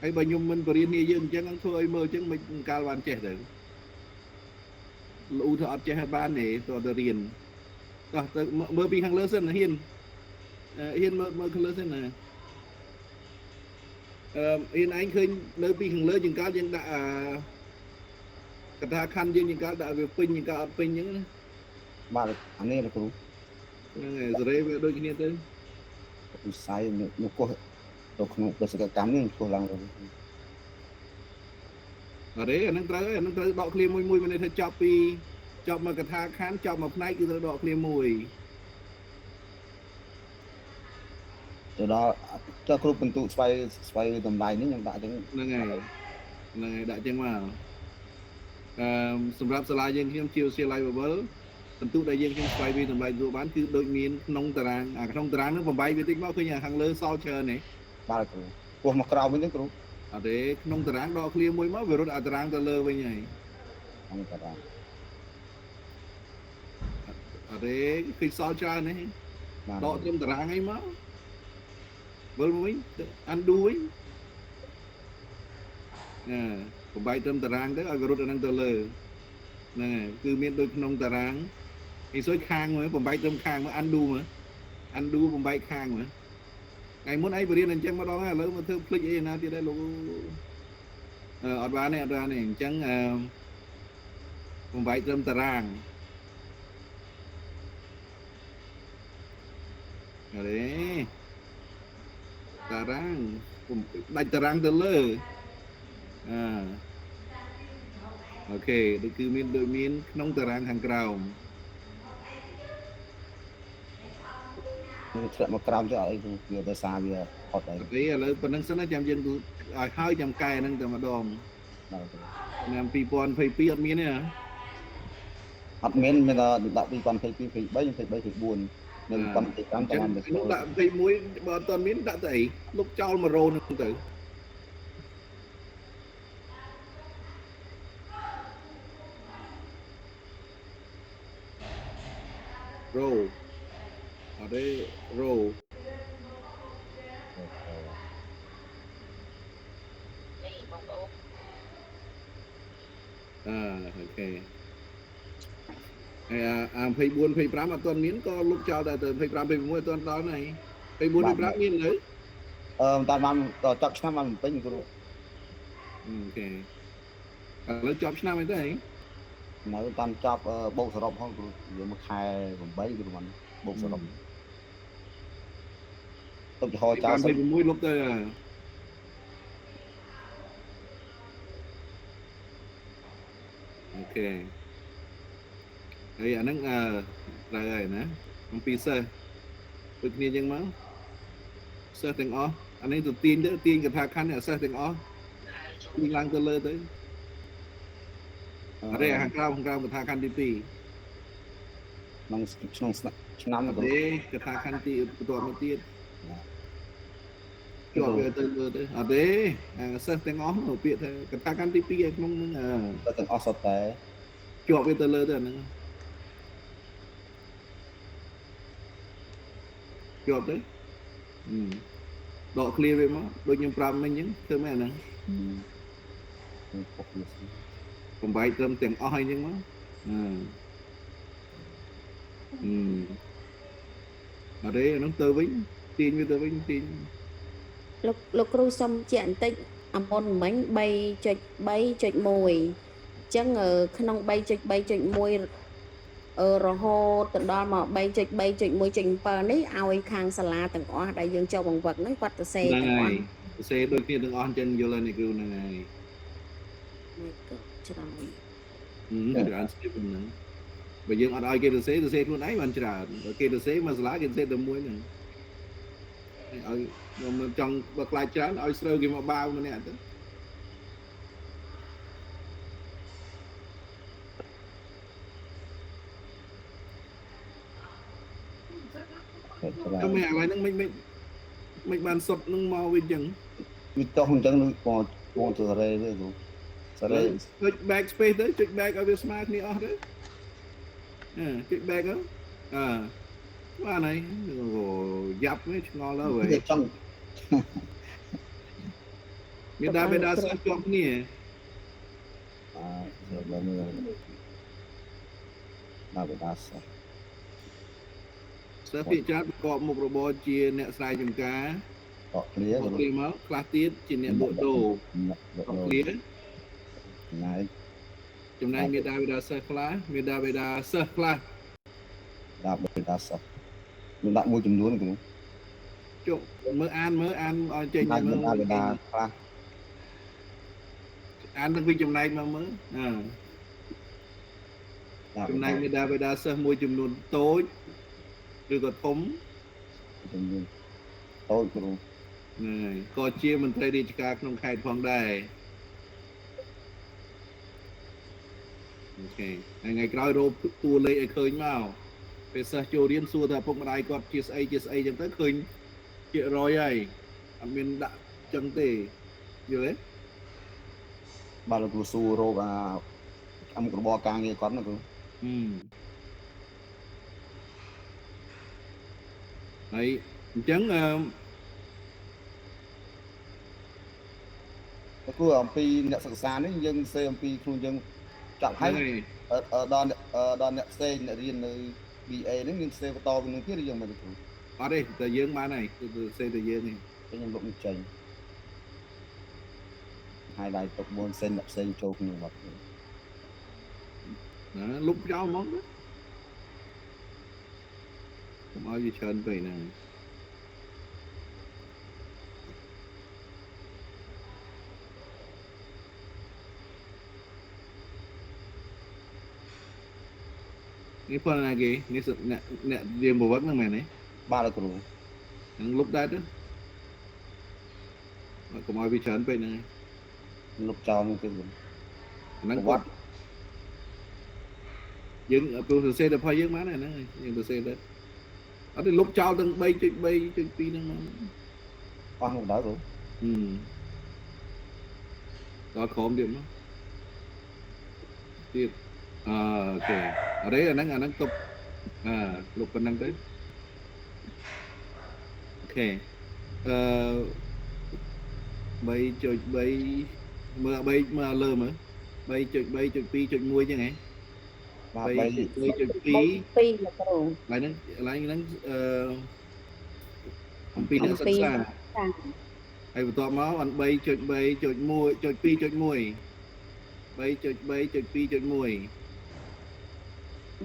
[SPEAKER 2] ហើយបើខ្ញុំមិនបរៀនគ្នាយើងអញ្ចឹងធ្វើឲ្យមើលអញ្ចឹងមិនកាលបានចេះទៅលូធ្វើអត់ចេះបានទេតើទៅរៀនតោះទៅមើលពីខាងលើសិនហ៊ាន ហ៊ានមើលខាងលើទេណាហ៊ានឯងឃើញនៅពីខាងលើជាងកាលយើងដាក់កថាខណ្ឌយើងជាងកាលដាក់វាពេញជាងកាលអត់ពេញអញ្ចឹងណា
[SPEAKER 1] បាទអានេះលោកគ្រូ
[SPEAKER 2] ហ្នឹងហើយសេរីវាដូចគ្នាទៅ
[SPEAKER 1] វិស័យនោះគោះទៅក្នុងបេសកកម្មនេះគោះឡើង
[SPEAKER 2] អរេអាហ្នឹងត្រូវដកឃ្លាមួយមានន័យថាចប់មកកថាខណ្ឌចប់មកផ្នែកគឺត្រូវដកឃ្លាមួយ
[SPEAKER 1] ទៅដល់ទៅគ្រូបន្ទុកស្វ័យតម្លៃនេះខ្ញុំដាក់ចឹង
[SPEAKER 2] ហ្នឹងហើយដាក់ចឹងមកសម្រាប់សាលាយើងខ្ញុំជាវិទ្យាល័យបវលបន្ទុកដែលយើងខ្ញុំស្វែងវាតម្លៃទទួលបានគឺដូចមានក្នុងតារាងក្នុងតារាងហ្នឹងបំបីវាតិចមកឃើញខាងលើសល់ច្រើននេះ
[SPEAKER 1] បាទគ្រូគោះមកក្រោមវិញទេគ្រូ
[SPEAKER 2] អត់ទេក្នុងតារាងដកឃ្លាមួយមកវារត់អាតារាងទៅលើវិញហើយ
[SPEAKER 1] ក្នុងតារាង
[SPEAKER 2] អត់ទេឃើញសល់ច្រើននេះ
[SPEAKER 1] បាទ
[SPEAKER 2] ដកត្រឹមតារាងអីមកវិលមកវិញអានឌូវិញបំបីត្រឹមតារាងទៅឲ្យវារត់អាហ្នឹងទៅលើហ្នឹងហើយគឺមានដូចក្នុងតារាងឯសុយខាងមើលបំបីត្រឹមខាងមើលអានឌូមើលអានឌូបំបីខាងមើលថ្ងៃមុនឯងបរៀនអញ្ចឹងម្ដងហើយឥឡូវមកធ្វើភ្លេចអីណាទៀតដែរលោកអត់បានទេអញ្ចឹងបំបីត្រឹមតារាងអរេតារាងដាច់តារាងទៅលើអូខេដូចគឺមានក្នុងតារាងខាងក្រោម
[SPEAKER 1] ធ្លាក់មកក្រោមទៅអីគ្រូវាទៅសារវាអត់អី
[SPEAKER 2] អូខេឥឡូវប៉ុណ្្នឹងសិនណាចាំយើងឲ្យហើយចាំកែហ្នឹងតែម្ដង
[SPEAKER 1] បាទគ្រូ
[SPEAKER 2] ឆ្នាំ2022អត់មានទេហ៎
[SPEAKER 1] អត់មានដាក់2022 23 23 24នៅ2025តាមបាន
[SPEAKER 2] នោះដាក់21បើអត់ទាន់មានដាក់ទៅអីលុបចោល100ហ្នឹងទៅ row អត់ទេ row អូខេហើយ24 25អត់ទាន់មានក៏លុបចោលតែទៅ25 26អត់ទាន់ដល់ហើយ24 25មាននៅ
[SPEAKER 1] តាមបានដល់ចប់ឆ្នាំបានពេញគ្រូ
[SPEAKER 2] អូខេឥឡូវចប់ឆ្នាំអីទៅហី
[SPEAKER 1] នៅតាមចប់បូកសរុបហ្នឹងគ្រូវាមួយខែ8គ្រូបានបូកសរុបទុកចំហចោលសិន
[SPEAKER 2] 26លុបទៅអូខេហើយអាហ្នឹងត្រូវហើយណាអំពីសិស្សដូចគ្នាចឹងមកសិស្សទាំងអស់អានេះទៅទាញកថាខណ្ឌសិស្សទាំងអស់ទាញឡើងទៅលើទៅអរេខាងក្រៅកថាខណ្ឌទី2
[SPEAKER 1] ក្នុងឆ្នាំ
[SPEAKER 2] អ
[SPEAKER 1] គ្រូ
[SPEAKER 2] ទេកថាខណ្ឌទីបន្តមកទៀតជាប់វាទៅលើទៅអត់ទេសិស្សទាំងអស់នោះពាក្យថាកថាខណ្ឌទី2ឯក្នុងហ្នឹង
[SPEAKER 1] ទៅទាំងអស់សុទ្ធតែ
[SPEAKER 2] ជាប់វាទៅលើទៅអាហ្នឹងជាប់ទៅដកឃ្លាវាមកដូចខ្ញុំប្រាប់មិញអញ្ចឹងធ្វើម៉េចអាហ្នឹងបំបីត្រឹមទាំងអស់ហើយអញ្ចឹងមកអរេអាហ្នឹងទៅវិញទាញវាទៅវិញទាញ
[SPEAKER 6] លោកគ្រូសុំជាបន្តិចអាមុនមិញ 3.3.1 អញ្ចឹងក្នុង 3.3.1 រហូតទៅដល់មក 3.3.1.7 នេះឲ្យខាងសាលាទាំងអស់ដែលយើងចូលបង្វឹកហ្នឹងគាត់ទៅសេទាំងអស់
[SPEAKER 2] សរសេរដូចគ្នាទាំងអស់អញ្ចឹងយល់ហើយនេះគ្រូហ្នឹងហើយ ច្រើនស្ទាបហ្នឹងបើយើងអត់ឲ្យគេសរសេរខ្លួនឯងបានច្រើនបើគេសរសេរមកសាលាគេសរសេរតែមួយហ្នឹងឲ្យមិនចង់បើខ្លាចច្រើនឲ្យស្រូវគេមកបាវម្នាក់ទៅ ខ្ញុំមិនអាឡៃហ្នឹងមិនបានសុតនឹងមកវិញចឹង
[SPEAKER 1] វាតោះអញ្ចឹងនឹងបងទៅរេទេគ្រូសារេ
[SPEAKER 2] ចុច back space ទៅចុច back ឲ្យវាស្មើគ្នាអស់ទៅចុច back ទៅបានហើយយ៉ាប់នេះឆ្ងល់ទៅហើយ
[SPEAKER 1] ចង់
[SPEAKER 2] មានតែបេដាសិស្សជាប់គ្នា
[SPEAKER 1] ចូលមើលដល់បេដាសិស្ស
[SPEAKER 2] សិស្សភាគច្រើនប្រកបមុខរបរជាអ្នកស្រែចម្ការ
[SPEAKER 1] តក់គ្នា
[SPEAKER 2] មកគ្នាមកខ្លះទៀតជាអ្នកលក់ដូរ
[SPEAKER 1] លក់
[SPEAKER 2] ប្រក
[SPEAKER 1] ដូរ
[SPEAKER 2] គ្នា
[SPEAKER 1] ណៃ
[SPEAKER 2] ចំណែកមេដាបេដាសិស្សខ្លះមេដាបេដាសិស្សខ្លះ
[SPEAKER 1] ដាក់បេតាសោះខ្ញុំដាក់មួយចំនួនគ្រូ
[SPEAKER 2] ជប់មើលអានឲ្យចេញ
[SPEAKER 1] ដាក់
[SPEAKER 2] មើល
[SPEAKER 1] បេតាខ្លះ
[SPEAKER 2] អានទាំងពីចំណែកមកមើលចំណែកមេដាបេដាសិស្សមួយចំនួនតូចឬក៏ធំ
[SPEAKER 1] ចំនួនតូចគ្រូ
[SPEAKER 2] ហ្នឹងហើយក៏ជាមន្ត្រីរាជការក្នុងខេត្តផងដែរអូខេហើយថ្ងៃក្រោយរកតួលេខឲ្យឃើញមកពេលសិស្សចូលរៀនសួរថាពុកម្ដាយគាត់ជាស្អីចឹងទៅឃើញជា100ហើយអត់មានដាក់ចឹងទេយល់ទេ
[SPEAKER 1] បាទលោកគ្រូសួររកអាមុខរបរការងារគាត់ណាគ្រូ
[SPEAKER 2] ហើយអញ្ចឹង
[SPEAKER 1] លោកគ្រូអំពីអ្នកសិក្សានេះយើងសេអំពីខ្លួនយើងចាក់ហើយដល់អ្នកផ្សេងអ្នករៀននៅ BA នេះយើងសេបន្តពីនឹងទៀតឬយើងមិនគ្រូ
[SPEAKER 2] អត់ទេតែយើងបានហើយគឺសេតែយើងនេះ
[SPEAKER 1] ខ្ញុំលុបចេញហើយដៃទុកមុនសេនអ្នកផ្សេងចូលក្នុងវត្ត
[SPEAKER 2] ណាលុបចោលហ្មងទៅកុំឲ្យវាច្រើនពេកហ្នឹងនេះប៉ុណ្ណាគេនេះអ្នករៀនប្រវត្តិហ្នឹងមែនទេ
[SPEAKER 1] បាទលោកគ្រូ
[SPEAKER 2] នឹងលុបដែរទៅកុំឲ្យវាច្រើនពេកហ្នឹង
[SPEAKER 1] លុបចោលនោះទៅ
[SPEAKER 2] ហ្នឹង
[SPEAKER 1] ប្រវត្តិ
[SPEAKER 2] យើងព្រោះសរសេរតែផុសយើងបានហ្នឹងយើងសរសេរទៅអត់ទេលុបចោលទាំង 3.3.2 ហ្នឹងមក
[SPEAKER 1] អស់នោះដែរគ្រូ
[SPEAKER 2] ដល់ក្រោមទៀតមកទៀតអូខេអរេអាហ្នឹងទុកលុបប៉ុណ្ណឹងទៅអូខេ3.3 មើលលើមើល 3.3.2.1 ចឹងហ៎
[SPEAKER 1] បាទ
[SPEAKER 2] 3.2
[SPEAKER 6] 2លោកគ្រូ
[SPEAKER 2] ឡើងហ្នឹងអំពីអ្នកសិក្សាហើយបន្ទាប់មក3.3.1.2.1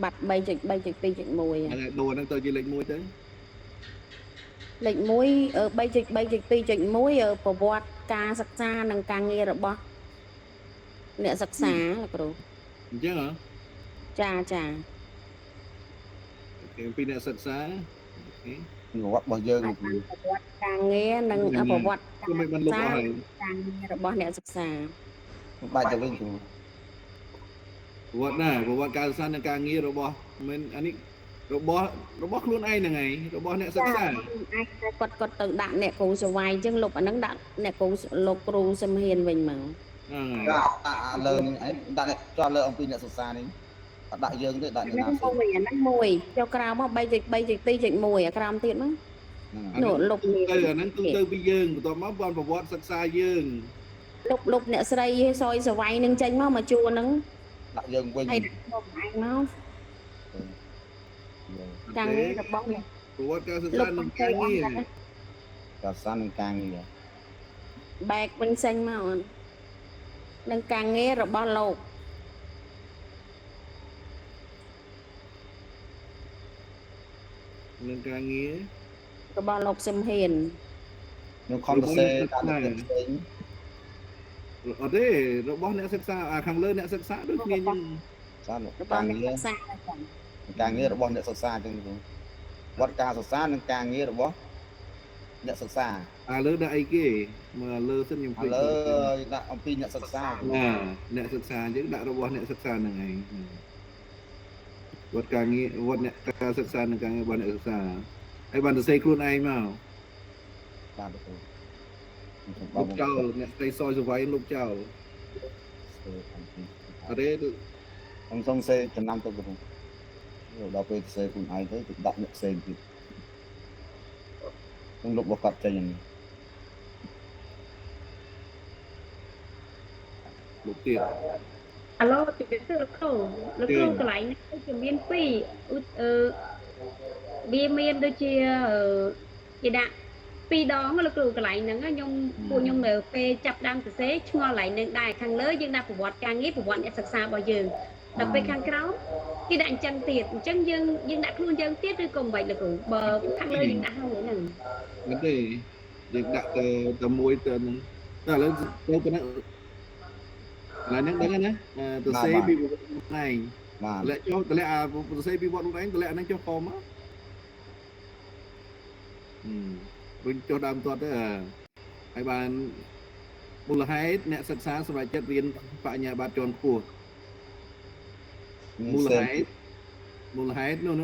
[SPEAKER 6] បាត់ 3.3.2.1
[SPEAKER 2] ហ្នឹងហើយដូរហ្នឹងទៅជាលេខ1ទៅ
[SPEAKER 6] លេខ1 3.3.2.1 ប្រវត្តិការសិក្សានិងការងាររបស់អ្នកសិក្សាលោកគ្រូ
[SPEAKER 2] អញ្ចឹងហ៎
[SPEAKER 6] ចាចា
[SPEAKER 2] អូខេអំពីអ្នកសិក្សាអូខេ
[SPEAKER 1] ប្រវត្តិរបស់យើងលោកគ្រូ
[SPEAKER 6] ប្រវត្តិការងារនិងប្រវត្តិ
[SPEAKER 2] គឺមិនបានលុបអស់ហើយ
[SPEAKER 6] ការងាររបស់អ្នកសិក្សា
[SPEAKER 1] បាច់ទៅវិញគ្រូ
[SPEAKER 2] ប្រវត្តិណាប្រវត្តិការសិក្សានិងការងាររបស់មិនអានេះរបស់ខ្លួនឯងហ្នឹងឯងរបស់អ្នកសិក្សា
[SPEAKER 6] អាចគាត់ទៅដាក់អ្នកគ្រូសវាយអញ្ចឹងលុបអាហ្នឹងដាក់អ្នកគ្រូលោកគ្រូសំហ៊ានវិញមក
[SPEAKER 2] ហ្នឹងហើយ
[SPEAKER 1] ដាក់លើនេះឯងដាក់ចោលលើអំពីអ្នកសិក្សានេះអត់ដាក់យើងទេដាក់អ្នកណាផ្សេង
[SPEAKER 6] មួយអាហ្នឹងមួយចូលក្រៅមក 3.3.2.1 អាក្រោមទៀតមក
[SPEAKER 1] ហ្នឹង
[SPEAKER 6] នោះលុបនេះ
[SPEAKER 2] ទៅអាហ្នឹងគឺទៅពីយើងបន្ទាប់មកបានប្រវត្តិសិក្សាយើង
[SPEAKER 6] លុបអ្នកស្រីសយសវាយនឹងចេញមកជួរហ្នឹង
[SPEAKER 1] ដាក់យើងវិញ
[SPEAKER 6] ហើយដាក់មកឯងមកការងាររបស់អ្នក
[SPEAKER 2] ប្រវត្តិការសិក្សានិងការងារ
[SPEAKER 1] ការសាននឹងការងារ
[SPEAKER 6] បែកវិញចេញមកអូននឹងការងាររបស់លោក
[SPEAKER 2] នឹងការងារ
[SPEAKER 6] របស់លោកសំហ៊ាន
[SPEAKER 1] ខ្ញុំខំសរសេរតាមអ្នកផ្សេង
[SPEAKER 2] អត់ទេរបស់អ្នកសិក្សាខាងលើអ្នកសិក្សាដូចគ្នាយើង
[SPEAKER 1] សាន
[SPEAKER 6] របស់
[SPEAKER 1] ការ
[SPEAKER 6] អ្នក
[SPEAKER 1] ងារ
[SPEAKER 6] សិក្សា
[SPEAKER 1] ការងាររបស់អ្នកសិក្សាអញ្ចឹងគ្រូវត្តការសិក្សានិងការងាររបស់អ្នកសិក្សា
[SPEAKER 2] អាលើដាក់អីគេមើលលើសិនខ្ញុំ
[SPEAKER 1] ឥឡូវដាក់អំពីអ្នកសិក្សា
[SPEAKER 2] ណាអ្នកសិក្សាយើងដាក់របស់អ្នកសិក្សាហ្នឹងឯងវត្តការងារវត្តអ្នកការសិក្សានិងការងាររបស់អ្នកសិក្សាហើយបានសរសេរខ្លួនឯងមក
[SPEAKER 1] បាទគ្រូ
[SPEAKER 2] លុបចោលអ្នកស្រីសយសវ័យលុបចោលអត់ទេ
[SPEAKER 1] ខ្ញុំសូមសេចំណាំទៅគ្រូដល់ពេលសេខ្លួនឯងទៅដាក់អ្នកផ្សេងទៀតខ្ញុំលុបរបស់គាត់ចេញហ្នឹង
[SPEAKER 2] លុបទៀត
[SPEAKER 9] អាឡូជម្រាបសួរលោកគ្រូកន្លែងនេះជំនាញ2 វាមានដូចជាគេដាក់ពីរដងលោកគ្រូកន្លែងហ្នឹងខ្ញុំពួកខ្ញុំនៅពេលចាប់ដើមសរសេរឆ្ងល់កន្លែងហ្នឹងដែរខាងលើយើងដាក់ប្រវត្តិការងារប្រវត្តិអ្នកសិក្សារបស់យើងដល់ពេលខាងក្រោមគេដាក់អញ្ចឹងទៀតអញ្ចឹងយើងដាក់ខ្លួនយើងទៀតឬក៏មិនបាច់លោកគ្រូបើខាងលើយើងដាក់ហើយហ្នឹង
[SPEAKER 2] មិនទេយើងដាក់ទៅមួយទៅហ្នឹងតែឥឡូវទៅប៉ុណ្ណឹងឡើយហ្នឹងដឹងណាទៅសេពីឯង
[SPEAKER 1] បាទ
[SPEAKER 2] តម្លាក់ចុះតម្លាក់អាទៅសេពីវត្តខ្លួនឯងតម្លាក់អាហ្នឹងចុះខំមកវិញចុះដើមទាត់ទៅហើយបានមូលហេតុអ្នកសិក្សាសម្រាប់ចិត្តរៀនបញ្ញាបត្រជាន់ខ្ពស់មូលហេតុនោះ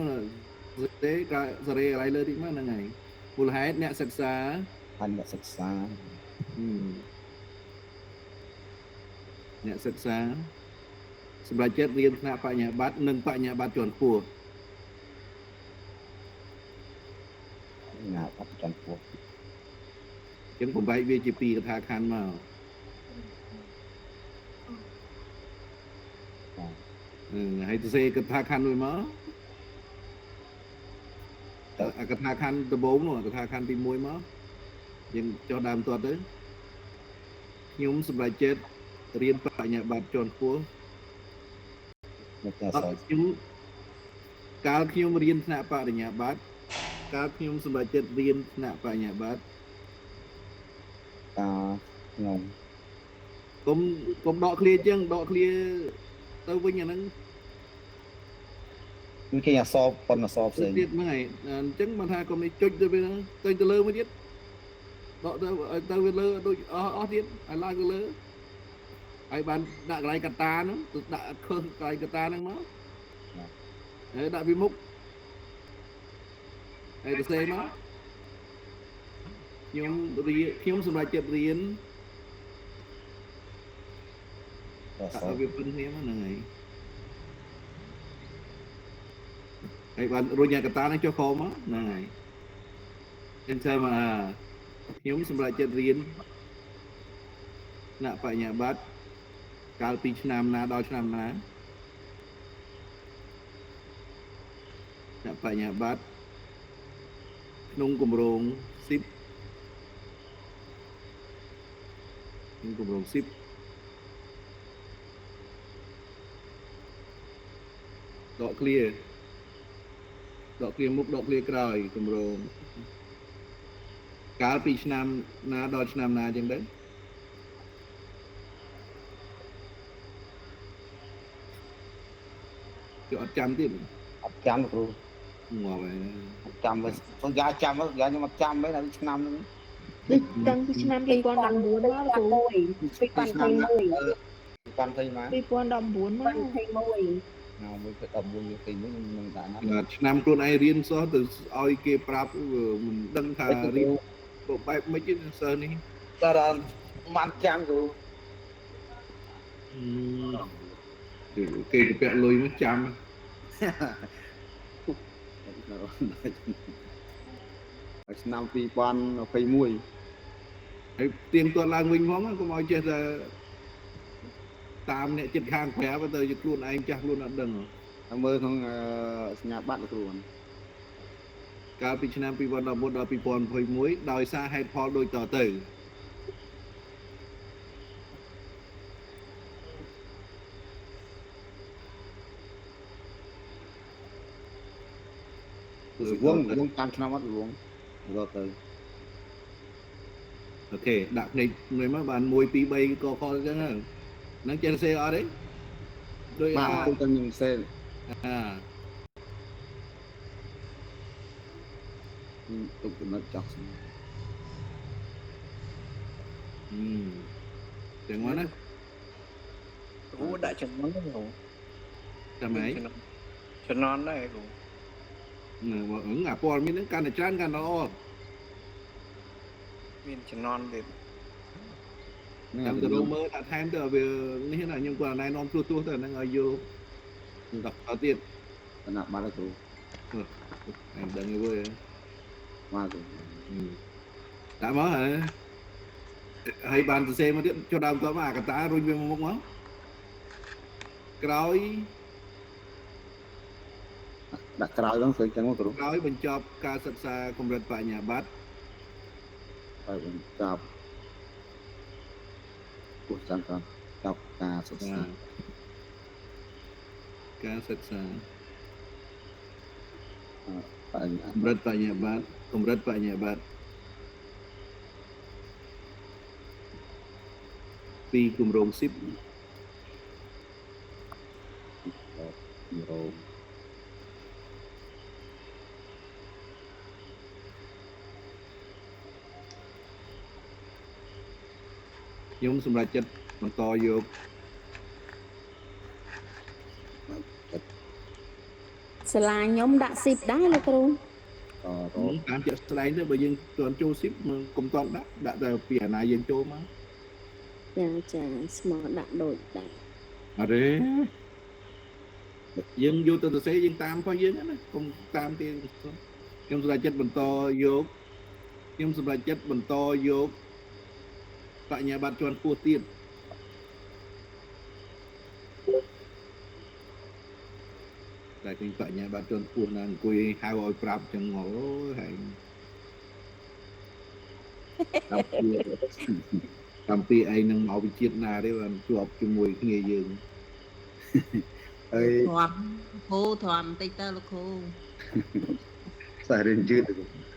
[SPEAKER 2] ទេក៏សេរីอะไรលើតិចមកហ្នឹងហើយមូលហេតុអ្នកសិក្សា
[SPEAKER 1] ហើយអ្នកសិក្សា
[SPEAKER 2] អ្នកសិក្សាសម្រាប់ចិត្តរៀនថ្នាក់បញ្ញាបត្រនិងបញ្ញាបត្រជាន់ខ្ពស់
[SPEAKER 1] ណាអត់ចំពោះ
[SPEAKER 2] ចឹងបំបែកវាជាពីរកថាខណ្ឌមកហើយទៅសេកថាខណ្ឌមួយមកទៅកថាខណ្ឌដំបូងនោះកថាខណ្ឌទី1មកយើងចុះដើមទាត់ទៅខ្ញុំសម្រាប់ចិត្តរៀនបញ្ញាបត្រជាន់ខ្ពស់
[SPEAKER 1] មកតែ
[SPEAKER 2] អត់ខ្ញុំកាលខ្ញុំរៀនថ្នាក់បញ្ញាបត្រកាលខ្ញុំសម្រាប់ចិត្តរៀនថ្នាក់បញ្ញាបត្រ
[SPEAKER 1] តាខ្ញុំ
[SPEAKER 2] កុំដកឃ្លាចឹងដកឃ្លាទៅវិញអាហ្នឹង
[SPEAKER 1] មានគេអសបប៉ុនអសបផ្សេង
[SPEAKER 2] ទៀតហ្នឹងហើយអញ្ចឹងមិនថាកុំនេះចុចទៅវាទៅលើមួយទៀតដកទៅវាលើដូចអស់ទៀតឲ្យឡើងទៅលើហើយបានដាក់កន្លែងកតាហ្នឹងទៅដាក់ខើសកន្លែងកតាហ្នឹងមកហើយដាក់ពីមុខហើយទៅសេមកខ្ញុំសម្រាប់ចិត្តរៀន
[SPEAKER 1] អស
[SPEAKER 2] ដាក់
[SPEAKER 1] ប
[SPEAKER 2] ឲ្យវាពឹងគ្នាមកហ្នឹងហើយបានរុញកតាហ្នឹងចុះខំមកហ្នឹងហើយអញ្ចឹងមកខ្ញុំសម្រាប់ចិត្តរៀនថ្នាក់បញ្ញាបត្រកាលពីឆ្នាំណាដល់ឆ្នាំណាថ្នាក់បញ្ញាបត្រក្នុងគម្រោង10ក្នុងគម្រោង10ដកឃ្លាមុខដកឃ្លាក្រោយគម្រោងកាលពីឆ្នាំណាដល់ឆ្នាំណាអញ្ចឹងទៅគឺអត់ចាំទៀត
[SPEAKER 1] អត់ចាំគ្រូ
[SPEAKER 2] ងាប់ហើយ
[SPEAKER 1] អត់ចាំវិញខ្ញុំយ៉ាចាំមកយ៉ាខ្ញុំអត់ឆ្នាំវិញដល់ឆ្នាំហ្នឹង
[SPEAKER 5] ដូចតាំងពីឆ្នាំ2019មកលោកគ្រូ
[SPEAKER 1] 2021បានથઈមក
[SPEAKER 5] 2019មក
[SPEAKER 1] ណាមួយទៅ14វាពេញនេះនឹងដាក់ណា
[SPEAKER 2] បាទឆ្នាំខ្លួនឯងរៀនសោះទៅឲ្យគេប្រាប់មិនដឹងថារៀនបែបមិនទេសិស្សនេះ
[SPEAKER 1] តែបានចាំគ្រូ
[SPEAKER 2] គេទៅពាក់លុយមកចាំ
[SPEAKER 1] ឆ្នាំ2021
[SPEAKER 2] ហើយទៀងទាត់ឡើងវិញផងកុំឲ្យចេះតែតាមអ្នកចិត្តខាងប្រាប់ទៅជាខ្លួនឯងចាស់ខ្លួនអត់ដឹង
[SPEAKER 1] តែមើលក្នុងសញ្ញាបត្រលោកគ្រូ
[SPEAKER 2] កាលពីឆ្នាំ2014ដល់2021ដោយសារហេតុផលដូចតទៅ
[SPEAKER 1] វងតាមឆ្នាំអត់វងរត់ទៅ
[SPEAKER 2] អូខេដាក់ភ្នែកមួយមកបាន1 2 3កខអញ្ចឹងហ្នឹងចេះសេអត់ទេដូច
[SPEAKER 1] បាទខ្ញុំទៅខ្ញុំសេ ទុកចំណុចចោះ
[SPEAKER 2] ចឹងមកណា
[SPEAKER 3] គ្រូដាក់ចំណងគ្រូ
[SPEAKER 2] ចាំហី
[SPEAKER 3] ចំណងដែរគ្រូ
[SPEAKER 2] មកអាព័ត៌មានហ្នឹងកាន់តែច្រើនកាន់តែល្អ
[SPEAKER 3] មានចំណងទៀត
[SPEAKER 2] ចាំទៅរកមើលដាក់ថែមទៅឲ្យវានេះណាខ្ញុំគាត់ណែនាំទូទៅហ្នឹងឲ្យយកដល់ទៀត
[SPEAKER 1] គណៈបាទគ្រូ
[SPEAKER 2] អញដឹងហើយ
[SPEAKER 1] បាទគ្រូ
[SPEAKER 2] ដាក់មកហើយបានសរសេរមកទៀតចុះដើមតមកអាកតារុញវាមកមកក្រោយ
[SPEAKER 1] ដាក់ក្រោយហ្នឹងឃើញចឹងមកគ្រូ
[SPEAKER 2] ក្រោយបញ្ចប់ការសិក្សាកម្រិតបញ្ញាបត្រ
[SPEAKER 1] ហើយបញ្ចប់ពុះចាំគាត់ចប់ការសិក្សា
[SPEAKER 2] ការសិក្សា
[SPEAKER 1] បញ្ញា
[SPEAKER 2] កម្រិតបញ្ញាបត្រកម្រិតបញ្ញាបត្រពីគម្រោង10
[SPEAKER 1] រោម
[SPEAKER 2] ខ្ញុំសម្រាប់ចិត្តបន្តយក
[SPEAKER 6] សាលាខ្ញុំដាក់10ដែរលោកគ្រូ
[SPEAKER 1] តរោ
[SPEAKER 2] តាមជាក់ស្ដែងទៅបើយើងទាន់ចូល10មកកុំទាន់ដាក់តែពីអាណាយើងចូលមក
[SPEAKER 6] ចាស្មោះដាក់ដូចដែរ
[SPEAKER 2] អរេយើងយកទៅសរសេរយើងតាមផងយើងណាកុំតាមទៀតខ្ញុំសម្រាប់ចិត្តបន្តយកខ្ញុំសម្រាប់ចិត្តបន្តយកបញ្ញាបត្រជាន់ខ្ពស់ទៀតតែឃើញបញ្ញាបត្រជាន់ខ្ពស់ណាស់អង្គុយហៅឲ្យប្រាប់ចឹងអូយហើយតាមពីឯងនឹងមកវិជាតិណាទេបានជាប់ជាមួយគ្នាយើង
[SPEAKER 1] ហើយ
[SPEAKER 8] ធំគ្រូធំតិចទៅលោកគ្រូ
[SPEAKER 1] សារៀនយឺត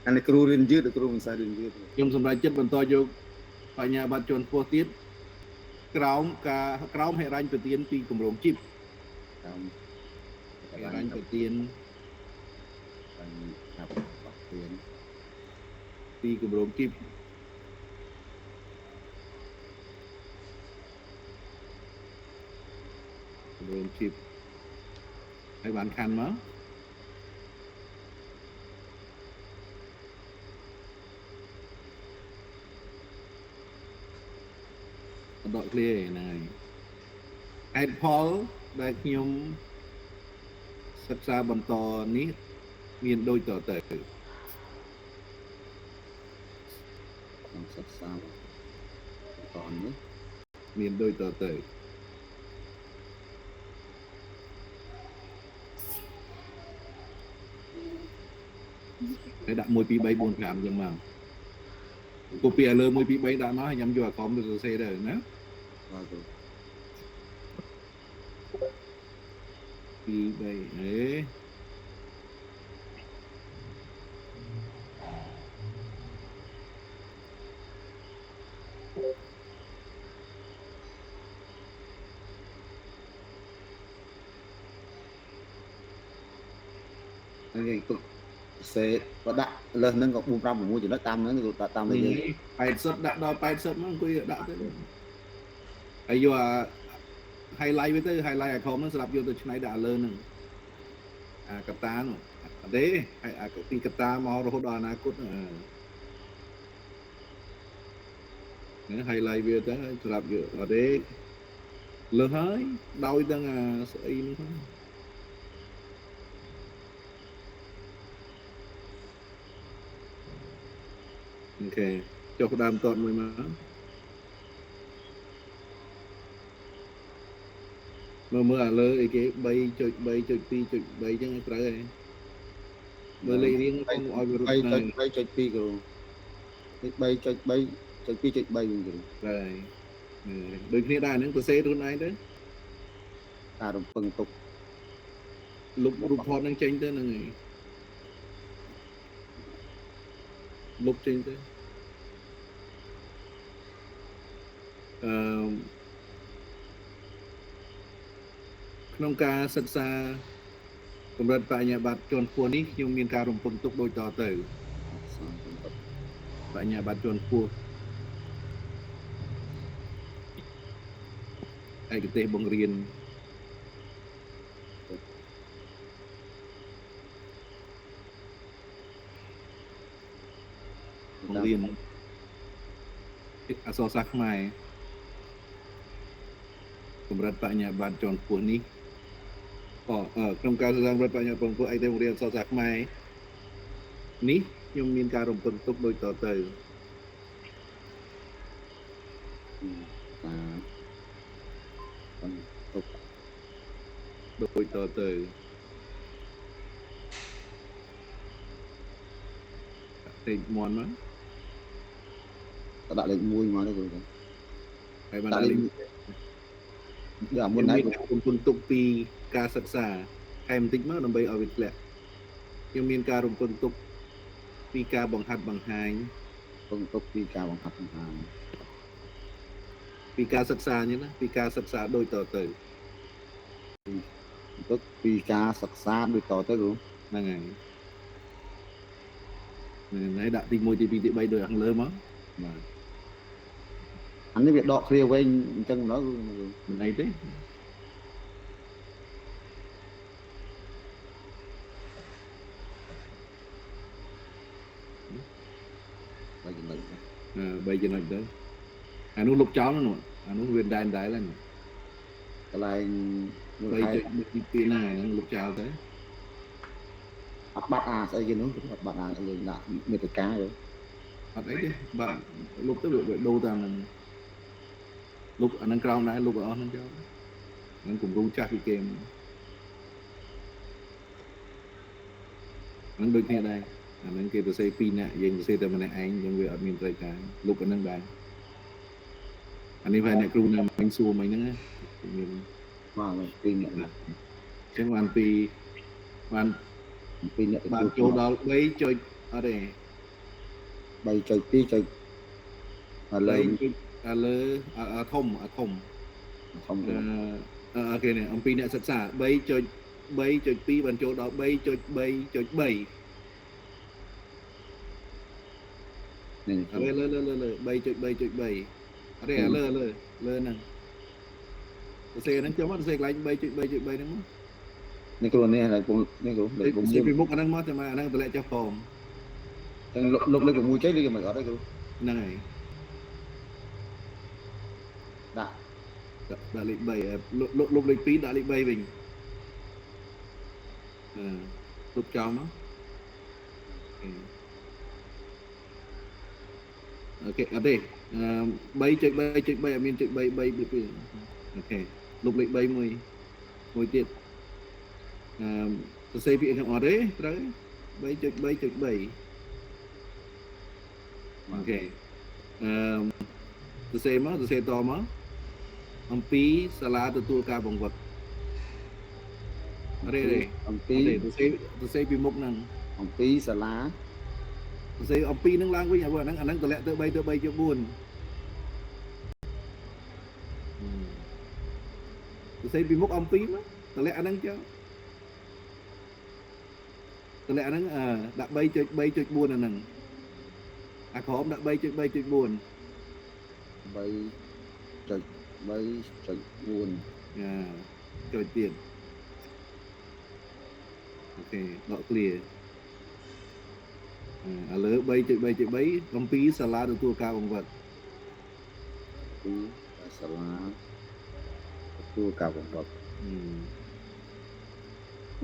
[SPEAKER 1] អានេះគ្រូរៀនយឺតគ្រូមិនសារៀនយឺត
[SPEAKER 2] ខ្ញុំសម្រាប់ចិត្តបន្តយកបញ្ញាបត្រជាន់ខ្ពស់ទៀតក្រោមហិរញ្ញប្បទានពីគម្រោងជីប
[SPEAKER 1] តាម
[SPEAKER 2] ហិរញ្ញប្បទាន
[SPEAKER 1] បញ្ញបត្តិទាន
[SPEAKER 2] ពីគម្រោងជីបគម្រោងជីបហើយបានខាន់មកដកឃ្លាហ្នឹងហើយហេតុផលដែលខ្ញុំសិក្សាបន្តនេះមានដូចតទៅ
[SPEAKER 1] ក្នុងសិក្សាតនេះ
[SPEAKER 2] មានដូចតទៅហើយដាក់1 2 3 4 5ចឹងមកគូពីឥឡូវ1 2 3ដាក់មកហើយខ្ញុំយកអាកំទៅសរសេរទៅណា
[SPEAKER 1] បាទគ្រូ
[SPEAKER 2] 2 3អេ
[SPEAKER 1] ហើយទុកសេបើដាក់លើសហ្នឹងក៏4 5 6ចំណុចតាមហ្នឹងគឺដាក់តាមយើង
[SPEAKER 2] 80ដាក់ដល់80មកអង្គុយដាក់ទៅហើយយកអា highlight វាទៅ highlight អាកំហ្នឹងសម្រាប់យកទៅឆ្នៃដាក់លើហ្នឹងអាកតានោះអត់ទេហើយអាពីកតាមករហូតដល់អនាគតហ្នឹង highlight វាទៅសម្រាប់យកអត់ទេលើសហើយដោយទាំងអាស្អីហ្នឹង អូខេចុះដើមតតមួយមកមើលអាលើអីគេ 3.3.2.3 ចឹងឲ្យត្រូវហើយមើលលេខរៀងកុំឲ្យវារត់ណាស់
[SPEAKER 1] 3.2 គ្រូ 3.3.2.3 វិញគ្រូ
[SPEAKER 2] ត្រូវហើយដូចគ្នាដែរហ្នឹងសរសេរខ្លួនឯងទៅ
[SPEAKER 1] ការរំពឹងទុក
[SPEAKER 2] លុបរូបថតហ្នឹងចេញទៅហ្នឹងហើយលុបចេញទៅក្នុងការសិក្សាកម្រិតបញ្ញាបត្រជាន់ខ្ពស់នេះខ្ញុំមានការរំពឹងទុកដូចតទៅបញ្ញាបត្រជាន់ខ្ពស់ឯកទេសបង្រៀនអក្សរសាស្ត្រខ្មែរកម្រិតបញ្ញាបត្រជាន់ខ្ពស់នេះក្នុងការសិក្សាកម្រិតបញ្ញាបត្រជាន់ខ្ពស់ឯកទេសបង្រៀនអក្សរសាស្ត្រខ្មែរនេះខ្ញុំមានការរំពឹងទុកដូចតទៅ
[SPEAKER 1] ទុក
[SPEAKER 2] ដូចតទៅ តិចមន់មក
[SPEAKER 1] ដាក់លេខ1មកទៅគ្រូ
[SPEAKER 2] ហើយបាន
[SPEAKER 1] ដាក់លេខយ៉ាមុន
[SPEAKER 2] នេះ
[SPEAKER 1] ណា
[SPEAKER 2] ខ្ញុំទុកពីការសិក្សាខែបន្តិចមកដើម្បីឲ្យវាធ្លាក់ខ្ញុំមានការរំពឹងទុកពីការបង្ហាត់បង្ហាញ
[SPEAKER 1] ពឹងទុកពីការបង្ហាត់បង្ហាញ
[SPEAKER 2] ពីការសិក្សានេះណាពីការសិក្សាដូចតទៅ
[SPEAKER 1] ទុកពីការសិក្សាដូចតទៅគ្រូ
[SPEAKER 2] ហ្នឹងហើយហ្នឹងហើយដាក់ទី1ទី2ទី3ដូចខាងលើមកបាទ
[SPEAKER 1] អានេះវាដកគ្នាវិញអញ្ចឹងម្ដងគ្រូ
[SPEAKER 2] មិនអីទេ
[SPEAKER 1] 3ចំណុច
[SPEAKER 2] 3ចំណុចទៅអានោះលុបចោលនោះអានោះវាដែរដែរហ្នឹង
[SPEAKER 1] កន្លែងមួយ
[SPEAKER 2] 3
[SPEAKER 1] ខែ
[SPEAKER 2] ទី2ហ្នឹងលុបចោលទៅ
[SPEAKER 1] អត់បាត់អាស្អីគេនោះអត់បាត់អាយើងដាក់មេតិកាទៅ
[SPEAKER 2] អត់អីទេបាទលុបទៅវាដូរតាមហ្នឹងលុបអាហ្នឹងក្រោមដែរលុបឲ្យអស់ហ្នឹងចោលហ្នឹងគំរូចាស់ពីគេហ្នឹងដូចគ្នាដែរអាហ្នឹងគេសរសេរ2នាក់យើងសរសេរតែម្នាក់ឯងយើងវាអត់មានត្រូវការលុបអាហ្នឹងដែរអានេះវាអ្នកគ្រូណាមិញសួរមិញហ្នឹងណាមាន
[SPEAKER 1] បាទពីរអ្នកណា
[SPEAKER 2] អញ្ចឹងបានពីបាន
[SPEAKER 1] ពីរអ្នក
[SPEAKER 2] បានចូលដល់3ចុចអត់ទេ
[SPEAKER 1] 3.2ចុចឥឡូវ
[SPEAKER 2] ឥឡូវធំ
[SPEAKER 1] ធំ
[SPEAKER 2] អូខេនេះអំពីអ្នកសិក្សា 3.2 បានចូលដល់ 3.3.3
[SPEAKER 1] នេះ
[SPEAKER 2] ឥឡូវលើ 3.3.3 អត់ទេលើហ្នឹងសរសេរហ្នឹងចូលមកសរសេរកន្លែង 3.3.3 ហ្នឹងមក
[SPEAKER 1] នេះគ្រូនេះហើយនេះគ្រូលេខ
[SPEAKER 2] សរសេរពីមុខអាហ្នឹងមកតែមកអាហ្នឹងតម្លាក់ចុះផង
[SPEAKER 1] ចឹងលុបលេខ6ចុចឬក៏មិនអត់ទេគ្រូ
[SPEAKER 2] ហ្នឹងហើយ
[SPEAKER 1] ដាក់
[SPEAKER 2] ដាក់លេខ3លុបលេខ2ដាក់លេខ3វិញលុបចោលមកអូខេអត់ទេ 3.3.3 អត់មានចុច3 3 អូខេលុបលេខ3មួយទៀតសរសេរពាក្យខ្ញុំអត់ទេត្រូវ 3.3.3 អូខេសរសេរតមកអំពីសាលាទទួលការបង្វឹកអត់ទេ
[SPEAKER 1] អំពី
[SPEAKER 2] សរសេរពីមុខហ្នឹង
[SPEAKER 1] អំពីសាលា
[SPEAKER 2] សរសេរអំពីហ្នឹងឡើងវិញអាហ្នឹងតម្លាក់ទៅ 3 ទៅ 3.4 សរសេរពីមុខអំពីមកតម្លាក់អាហ្នឹងចុះតម្លាក់អាហ្នឹងដាក់ 3.3.4 អាហ្នឹងអាក្រោមដាក់ 3.3.4
[SPEAKER 1] 3.3.4
[SPEAKER 2] ចុចទៀតអូខេដក clear ឥឡូវ 3.3.3 អំពីសាលាទទួលការបង្វឹក
[SPEAKER 1] ពីសាលាទទួលការបង្វឹក
[SPEAKER 6] អ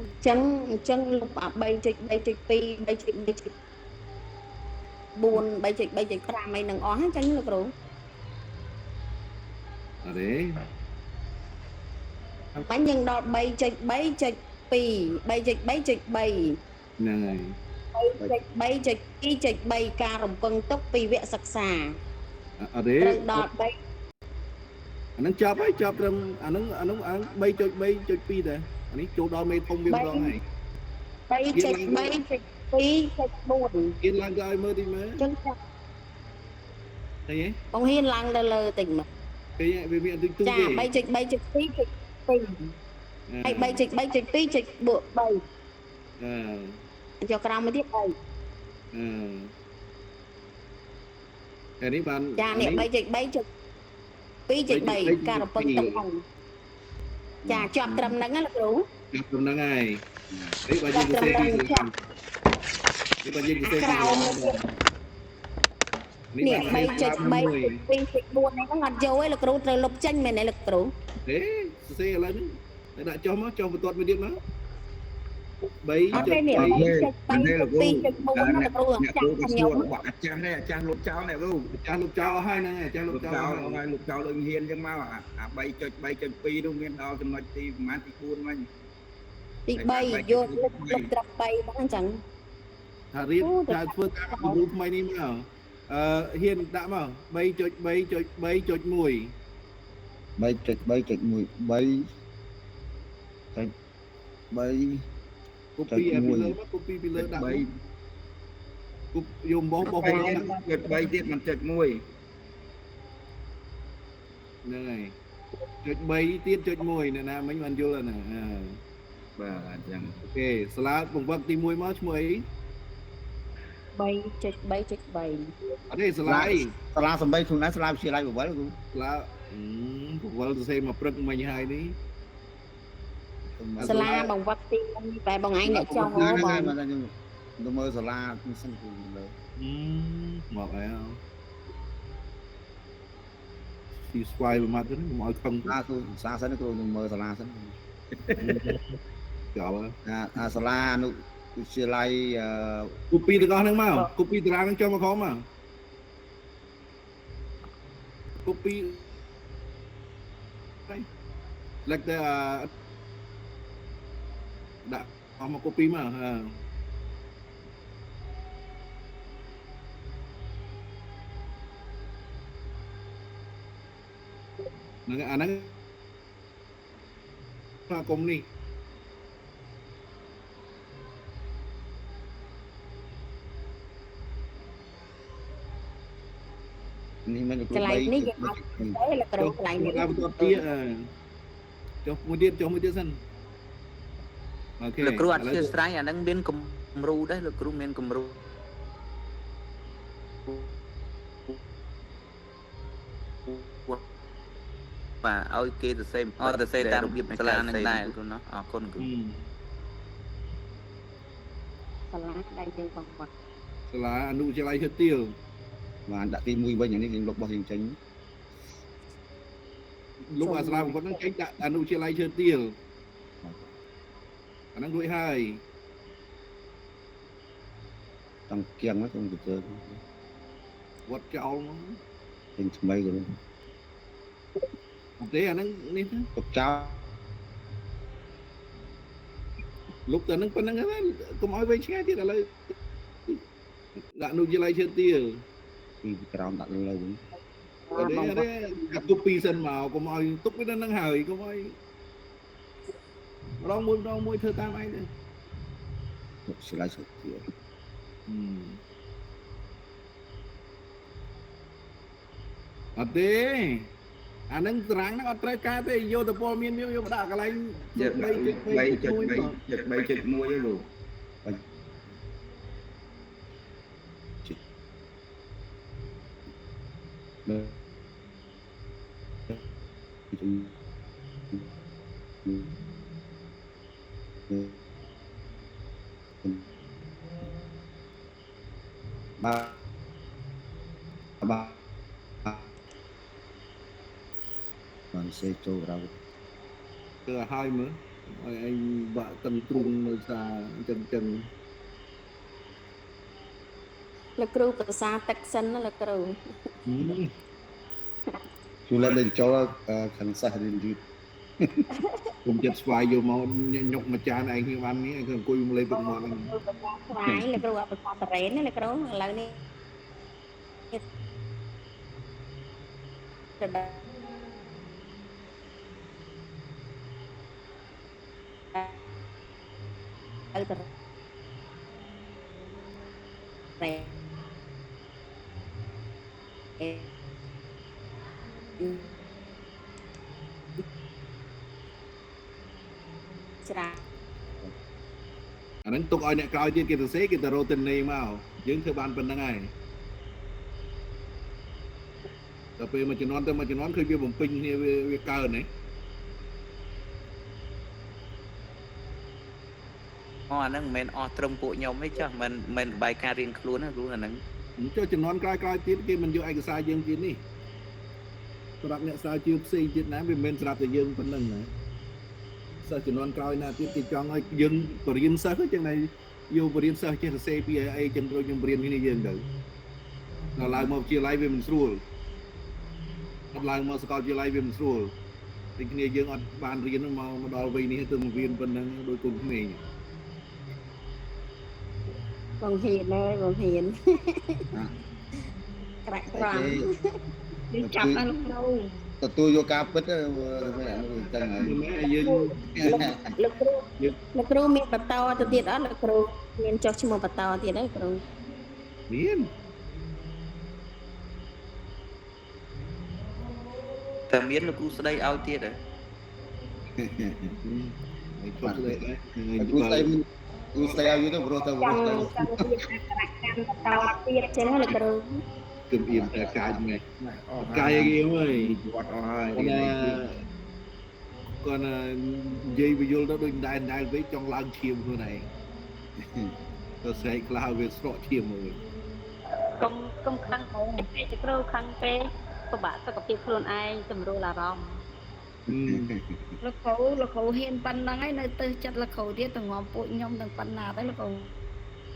[SPEAKER 6] ញ្ចឹងលុបអា 3.3.2 3.3.4 3.3.5 អីនឹងអស់ហ្នឹងចឹងលោកគ្រូ
[SPEAKER 2] អត់ទេ
[SPEAKER 6] បាញ់យើងដល់ 3.3.2 3.3.3
[SPEAKER 2] ហ្នឹងហើយ
[SPEAKER 6] 3.3.2.3 ការរំពឹងទុកពីវគ្គសិក្សា
[SPEAKER 2] អត់ទេ
[SPEAKER 6] ត្រូវដល់
[SPEAKER 2] អាហ្នឹងចប់ហើយចប់ត្រឹមអាហ្នឹង 3.3.2 ដែរអានេះចូលដល់មេធំវាម្ដងហើយ
[SPEAKER 6] 3.3.2.4
[SPEAKER 2] ហ៊ានឡើងទៅឲ្យមើលតិចមើល
[SPEAKER 6] ចឹងចា
[SPEAKER 2] ឃើញទេ
[SPEAKER 6] បងហ៊ានឡើងទៅលើតិចមក
[SPEAKER 2] ឃើញវាមានទូ
[SPEAKER 6] ចា
[SPEAKER 2] ទេ
[SPEAKER 6] 3.3.2.2 ហើយ 3.3.2.3 ចុះក្រោមមកទៀត3
[SPEAKER 2] អានេះបាន
[SPEAKER 6] ចានេះ 3.3.2.3 ការរំពឹងទុកហ្នឹងចាជាប់ត្រឹមហ្នឹងណាលោកគ្រូ
[SPEAKER 2] ចាប់ត្រឹមហ្នឹងហើយនេះបើយើងសរសេរពីស្លាមនេះបើយើងសរសេរ
[SPEAKER 6] ក្រោមនេះ 3.3.2.4 ហ្នឹងអត់យកទេលោកគ្រូត្រូវលុបចេញមែនទេលោកគ្រូ
[SPEAKER 2] ទេសរសេរឥឡូវនេះតែដាក់ចុះមកចុះបន្ទាត់មួយទៀតមក
[SPEAKER 6] អត់ទេនេះ 3.3.2.4 ណាលោកគ្រូចាស់ខ្ញុំ
[SPEAKER 3] អាចារ្យនេះអាចារ្យលុបចោលនេះគ្រូ
[SPEAKER 2] ចាស់លុបចោលអស់ហើយហ្នឹងហើយចាស់លុបចោលអស់ហើយ
[SPEAKER 3] លុបចោលដូចហ៊ានអញ្ចឹងមកអា 3.3.2 នោះមានដល់ចំណុចទីប្រហែលទី4វិញ
[SPEAKER 6] ទី3យកលុបត្រឹម3ហ្នឹងអញ្ចឹង
[SPEAKER 2] អ ថារៀនថាធ្វើការគំរូថ្មីនេះមកហ៊ានដាក់មក3.3.3.1 កូពីពីលើមកកូពីពីលើដាក់គប់យំបងបងហ្នឹង
[SPEAKER 3] ចុច3ទៀតមិនចុច1
[SPEAKER 2] ហើយចុច3ទៀតចុច1អ្នកណាមិញបានយល់ណា
[SPEAKER 3] បាទអញ្ចឹង
[SPEAKER 2] អូខេសាលាបង្វឹកទី1មកឈ្មោះអី
[SPEAKER 6] 3.3.3
[SPEAKER 2] អត់ទេសាលាអី
[SPEAKER 1] សាលាសំបីខ្លួនឯងសាលាវិទ្យាល័យបវលគ្រូ
[SPEAKER 2] សាលាបវលទៅសេមកព្រឹកមិញហើយនេះ
[SPEAKER 6] សាលាបង្វឹកទី1តែបងឯងអ្នកចង់ហ៎បង
[SPEAKER 1] មកខ្ញុំទៅមើលសាលាសិនគ្រូលើ
[SPEAKER 2] មកអីទីស្វ័យប្រមាថទៅខ្ញុំឲ្យខឹង
[SPEAKER 1] គ្រូសាសិនគ្រូខ្ញុំមើលសាលាសិន
[SPEAKER 2] ចោល
[SPEAKER 1] អាសាលាអនុវិទ្យាល័យ
[SPEAKER 2] គូពីទាំងអស់ហ្នឹងមកគូពីតារាងហ្នឹងចូលមកខំមកគូពីលេខទៅដាក់អស់មកគូពីមកហ្នឹងអាហ្នឹងមកគុំនេះ
[SPEAKER 1] នេះមិន
[SPEAKER 6] កន្លែងនេះយើងអត់ទេលោកគ្រូកន្លែងនេះ
[SPEAKER 2] បន្ទាប់ទៀតចុះមួយទៀតសិនអូខេ
[SPEAKER 7] លោកគ្រូអធិស្ឋានអាហ្នឹងមានគំរូដែរលោកគ្រូមានគំរូបាទឲ្យគេទៅសេតាមរបៀបនៃសាលានឹងដែរគ្រូណោះអរគុណគ្រូ
[SPEAKER 6] សាលាដែលយើងបង្វឹក
[SPEAKER 2] សាលាអនុវិទ្យាល័យឈើទាល
[SPEAKER 1] បានដាក់ទី1វិញអានេះយើងលុបរបស់យើងចេញ
[SPEAKER 2] លោកអាសាលាបង្វឹកហ្នឹងចេញដាក់អនុវិទ្យាល័យឈើទាលអាហ្នឹងរួចហើយ
[SPEAKER 1] ចង់គៀងមកខ្ញុំទៅជើ
[SPEAKER 2] វត្តចោលមក
[SPEAKER 1] ពេញថ្មីគ្រូ
[SPEAKER 2] អត់ទេអាហ្នឹងនេះ
[SPEAKER 1] ទុកចោល
[SPEAKER 2] លុបតែហ្នឹងប៉ុណ្្នឹងហើយកុំឲ្យវែងឆ្ងាយទៀតឥឡូវដាក់អនុវិទ្យាល័យឈើទាល
[SPEAKER 1] ពីក្រោមដាក់លើវិញ
[SPEAKER 2] អត់ទេកាត់គូពីសិនមកកុំឲ្យទុកវានៅហ្នឹងហើយកុំឲ្យម្ដងមួយធ្វើតាមឯងទៅ
[SPEAKER 1] ទុកឆ្លៃសុទ្ធទៀត
[SPEAKER 2] អត់ទេអាហ្នឹងតារាងហ្នឹងអត់ត្រូវការទេយកទៅពលមានយកមកដាក់កន្លែង
[SPEAKER 3] ចុច
[SPEAKER 2] 3.3.1
[SPEAKER 3] 3.1 លោក
[SPEAKER 1] បានសេចូលរៅ
[SPEAKER 2] គឺឲ្យហើយមើលឲ្យឯងបាក់តឹងទ្រូងនៅសារចឹង
[SPEAKER 6] លោកគ្រូភាសាទឹកសិនណាលោកគ្រូ
[SPEAKER 1] ជួលលេងចូលខាងសាសរៀនយឺត
[SPEAKER 2] គុំចិត្តស្វាយយកមកញុកមួយចានឯងគ្នាបាននេះគឺអង្គុយលេងទឹកមាត់ហ្នឹង
[SPEAKER 6] ស្វាយលោកគ្រូអត់ភាសាតរ៉េនណាលោកគ្រូឥឡូវនេះទៅរ៉េ ច្រា
[SPEAKER 2] អាហ្នឹងទុកឲ្យអ្នកក្រោយទៀតគេទៅសេគេទៅរកទិន្នន័យមកយើងធ្វើបានប៉ុណ្្នឹងហើយដល់ពេលមួយជំនាន់ទៅមួយជំនាន់ឃើញវាបំពេញគ្នាវាកើនហ៎
[SPEAKER 7] អាហ្នឹងមិនមែនអស់ត្រឹមពួកខ្ញុំទេចាស់មិនបាយការរៀនខ្លួនណាគ្រូអាហ្នឹង
[SPEAKER 2] ចុះជំនាន់ក្រោយទៀតគេមិនយកឯកសារយើងទៀតនេះសម្រាប់អ្នកស្រាវជ្រាវផ្សេងទៀតណាវាមិនមែនស្រាប់តែយើងប៉ុណ្្នឹងណាសិស្សជំនាន់ក្រោយណាទៀតគេចង់ឲ្យយើងបរៀនសិស្សចឹងតែយកបរៀនសិស្សចេះសរសេរពីអីចឹងដូចខ្ញុំបរៀនគ្នាយើងទៅដល់ឡើងមកវិទ្យាល័យវាមិនស្រួលអត់ឡើងមកសាកលវិទ្យាល័យវាមិនស្រួលតែគ្នាយើងអត់បានរៀនមកដល់វ័យនេះទៅមករៀនប៉ុណ្្នឹងដោយកូនក្មេង
[SPEAKER 1] អ
[SPEAKER 6] បងហ៊ានហើយបងហ៊ានក្រាក់ក្រំ
[SPEAKER 5] យើងចាប់ដល់លោកគ្រូ
[SPEAKER 1] ទទួលយកការពិតទៅមិនអានោះចឹងហើយ
[SPEAKER 2] ម៉ែយើង
[SPEAKER 6] លោកគ្រូមានបន្តទៅទៀតអត់លោកគ្រូមានចុះឈ្មោះបន្តទៀតហើយគ្រូ
[SPEAKER 2] មាន
[SPEAKER 7] តែមានលោកគ្រូស្ដីឲ្យទៀតហ៎
[SPEAKER 2] មិនចុះស្ដីដែរ
[SPEAKER 1] គ្រូស្ដីគ្រូស្ដីឲ្យយូរទៅព្រោះទៅ
[SPEAKER 6] ចង់មានអក្សរកម្មបន្តទៀតចឹងណាលោកគ្រូ
[SPEAKER 2] គឹមអៀមតែកាយថ្ងៃកាយគេអើយ
[SPEAKER 3] វត្តអស់ហើយ
[SPEAKER 2] គាត់និយាយបញ្យល់ទៅដូចដែលវិញចង់ឡើងឈាមខ្លួនឯងទៅស្រែកខ្លះវាស្រក់ឈាមមើល
[SPEAKER 9] កុំខឹងពេកលោកគ្រូខឹងពេកពិបាកសុខភាពខ្លួនឯងសម្រួលអារម្មណ៍
[SPEAKER 5] លោកគ្រូហ៊ានប៉ុណ្ណឹងហើយនៅទៅចិត្តលោកគ្រូទៀតទៅងំពួកខ្ញុំនឹងប៉ុណ្ណាទៅលោកគ្រូ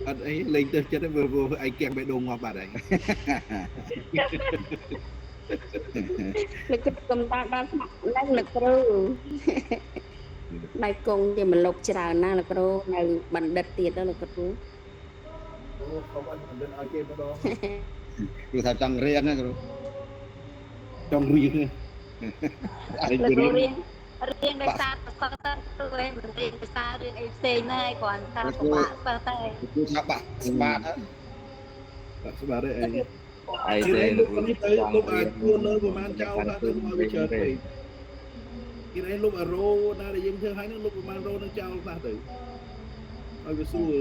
[SPEAKER 2] អត់អីលេងទៅចិត្តហ្នឹងព្រោះឯងកៀងបេះដូងងាប់បាត់ហើយ
[SPEAKER 6] លោកគ្រូកំតាបានស្ម័គ្រឡើងលោកគ្រូដៃគង់ជាមលុបច្រើនណាលោកគ្រូនៅបណ្ឌិតទៀតទៅលោកគ្រូ
[SPEAKER 2] អូខំអត់បណ្ឌិតឲ្យគេម្ដង
[SPEAKER 1] គ្រូថាចង់រៀនណាគ្រូ
[SPEAKER 2] ចង់រៀន
[SPEAKER 9] លោកគ្រូរៀនដោយសារប្រសើរទៅគ្រូឯងមិនរៀនដោយសាររឿងអីផ្សេងណាគ្រាន់តែពិបាកទៅតែ
[SPEAKER 1] គ្រូថាបាក់ស្បាតហើយ
[SPEAKER 2] បាទស្បារឯង
[SPEAKER 7] អី
[SPEAKER 2] ទេ
[SPEAKER 7] ទេ
[SPEAKER 2] លោកនេះទៅលោកអាចខ្លួនលើប្រហែលចោលថាទៅមកវាច្រើនពេកគេឯងលោកអារ៉ូណាដែលយើងធ្វើឲ្យនឹងលោកប្រហែលរ៉ូនឹងចោលខ្លះទៅឲ្យវាស្រួល